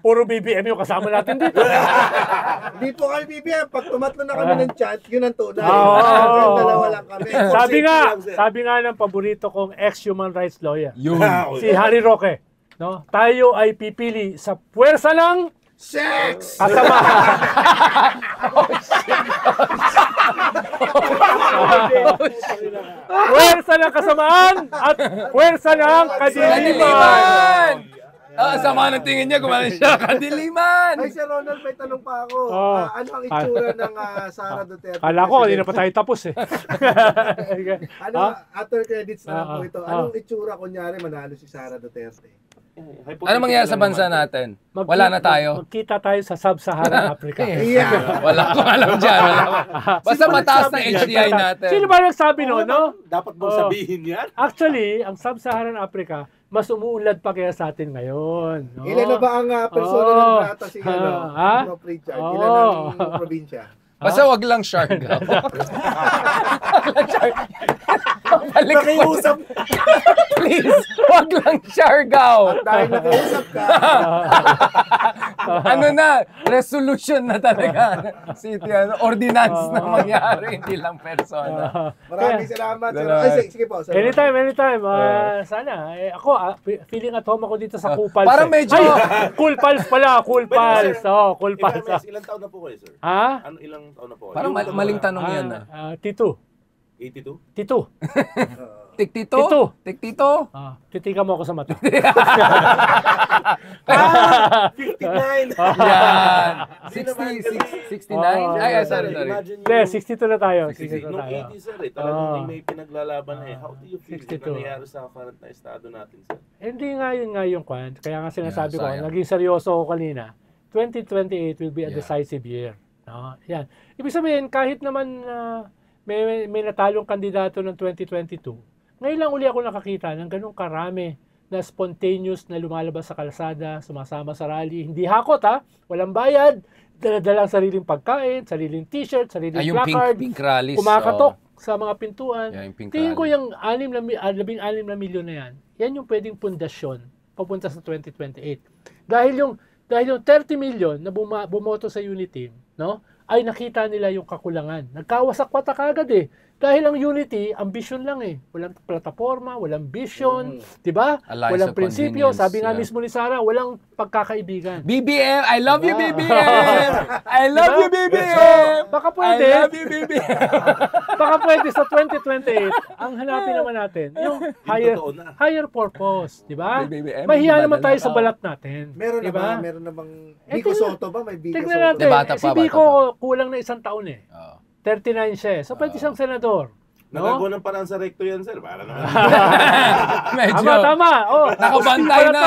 puro BBM yung kasama natin dito. Hindi po kami BBM. Pag tumatlo na kami ng chat, yun ang tunay. Dalawa lang kami. Sabi nga ng paborito kong ex-human rights lawyer, Yun. si Harry Roque, no? Tayo ay pipili sa puwersa ng sex! Kasamaan. Puwersa ng kasamaan at puwersa ng kadiliman. Sama ng tingin niya, gumana siya, kadiliman! Ay, Sir Ronald, may tanong pa ako. Ano ang itsura ng Sara Duterte? Kala ko, hindi na pa tayo tapos After credits na po ito, anong itsura kunyari manalo si Sara Duterte? Ano mangyayari sa bansa natin? Wala na tayo. Magkita tayo sa Sub-Saharan Africa. Yeah. Wala akong alam dyan. Wala akong... Basta mataas na HDI natin. Sino ba nagsabi no? Dapat mong sabihin yan. Actually, ang Sub-Saharan Africa, mas umuunlad pa kaya sa atin ngayon. No? Ilan na ba ang persona ng grata si Prof. Richard? Ilan ang probinsya? Basta wag lang Siargao. Nakiusap. Please, wag lang Siargao. Dahil nakiusap ka. Ano na, resolution na talaga. City, ordinance na mangyari, hindi lang persona. Maraming salamat. Salamat. Ay, sige po. Sir. Anytime. Sana. Ako, feeling at home ako dito sa Cool Pals. Parang medyo... Ay, Cool Pals pala. Cool Pals. Cool Pals. Ilang taon na po kayo, sir? Ha? Ano ilang taon na po kayo? Parang maling tanong yan. Tito. 82? Tito. Tiktito? Tito. Tiktito? Titika mo ako sa mata. 59! Yan. 69? Ay, sorry. Hindi, 62 na tayo. 62 na Nung tayo. 80, sir, talagang may pinaglalaban na eh. How do you feel 62. na nangyayari sa current na estado natin, sir? Hindi nga yung kwan. Kaya nga sinasabi ko, sayang. naging seryoso ako kanina. 2028 will be a decisive year. No? Yan. Ibig sabihin, kahit naman may natalong kandidato ng 2022, ngayon lang uli ako nakakita ng ganun karami na spontaneous na lumalabas sa kalsada, sumasama sa rally. Hindi hakot walang bayad, dala-dala ang sariling pagkain, sariling t-shirt, sariling Yung placard, pink rallies. kumakatok sa mga pintuan. Yeah, yung pink Tingin ko rally. yung 16 na milyon na yan yung pwedeng pundasyon papunta sa 2028. Dahil yung 30 milyon na bumoto sa Unity, no, ay nakita nila yung kakulangan. Nagkawasak-watak agad Dahil ang Unity, ambition lang Walang plataforma, walang vision, di ba? Alliance Walang of prinsipyo. convenience, Sabi nga yeah. mismo ni Sarah, walang pagkakaibigan. BBM! I love you, Diba? BBM! I love you, BBM! Baka I pwede, love you, BBM! baka pwede sa 2028, ang hanapin naman natin, yung totoo na. higher purpose, di ba? BBM, Mahiya hindi naman ba tayo na- sa balat natin. Meron na di ba? ba? Meron na bang... Eh, Vico tingnan- Soto ba? May Vico Tignan Soto? natin, Bata si pa, Vico bata kulang na 1 taon 39 siya So pwede siyang senador. Nagagawa ng parang sa recto yan, sir. Para naman. Medyo. Tama. Nakabantay na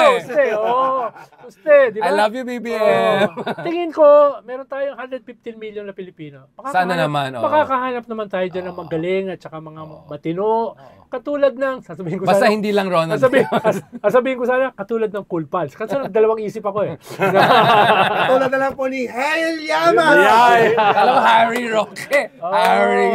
di ba? I love you, BBM! Tingin ko, meron tayong 115 million na Pilipino. Sana naman, Makakahanap naman tayo dyan ng magaling at saka mga matino. Katulad ng, sasabihin ko Basta sana, hindi lang Ronald. sasabihin ko sana, katulad ng Cool Pals. Kasi dalawang isip ako Tulad na lang po ni Hail Yaman! Yeah. Alam mo, Harry Roque. Harry.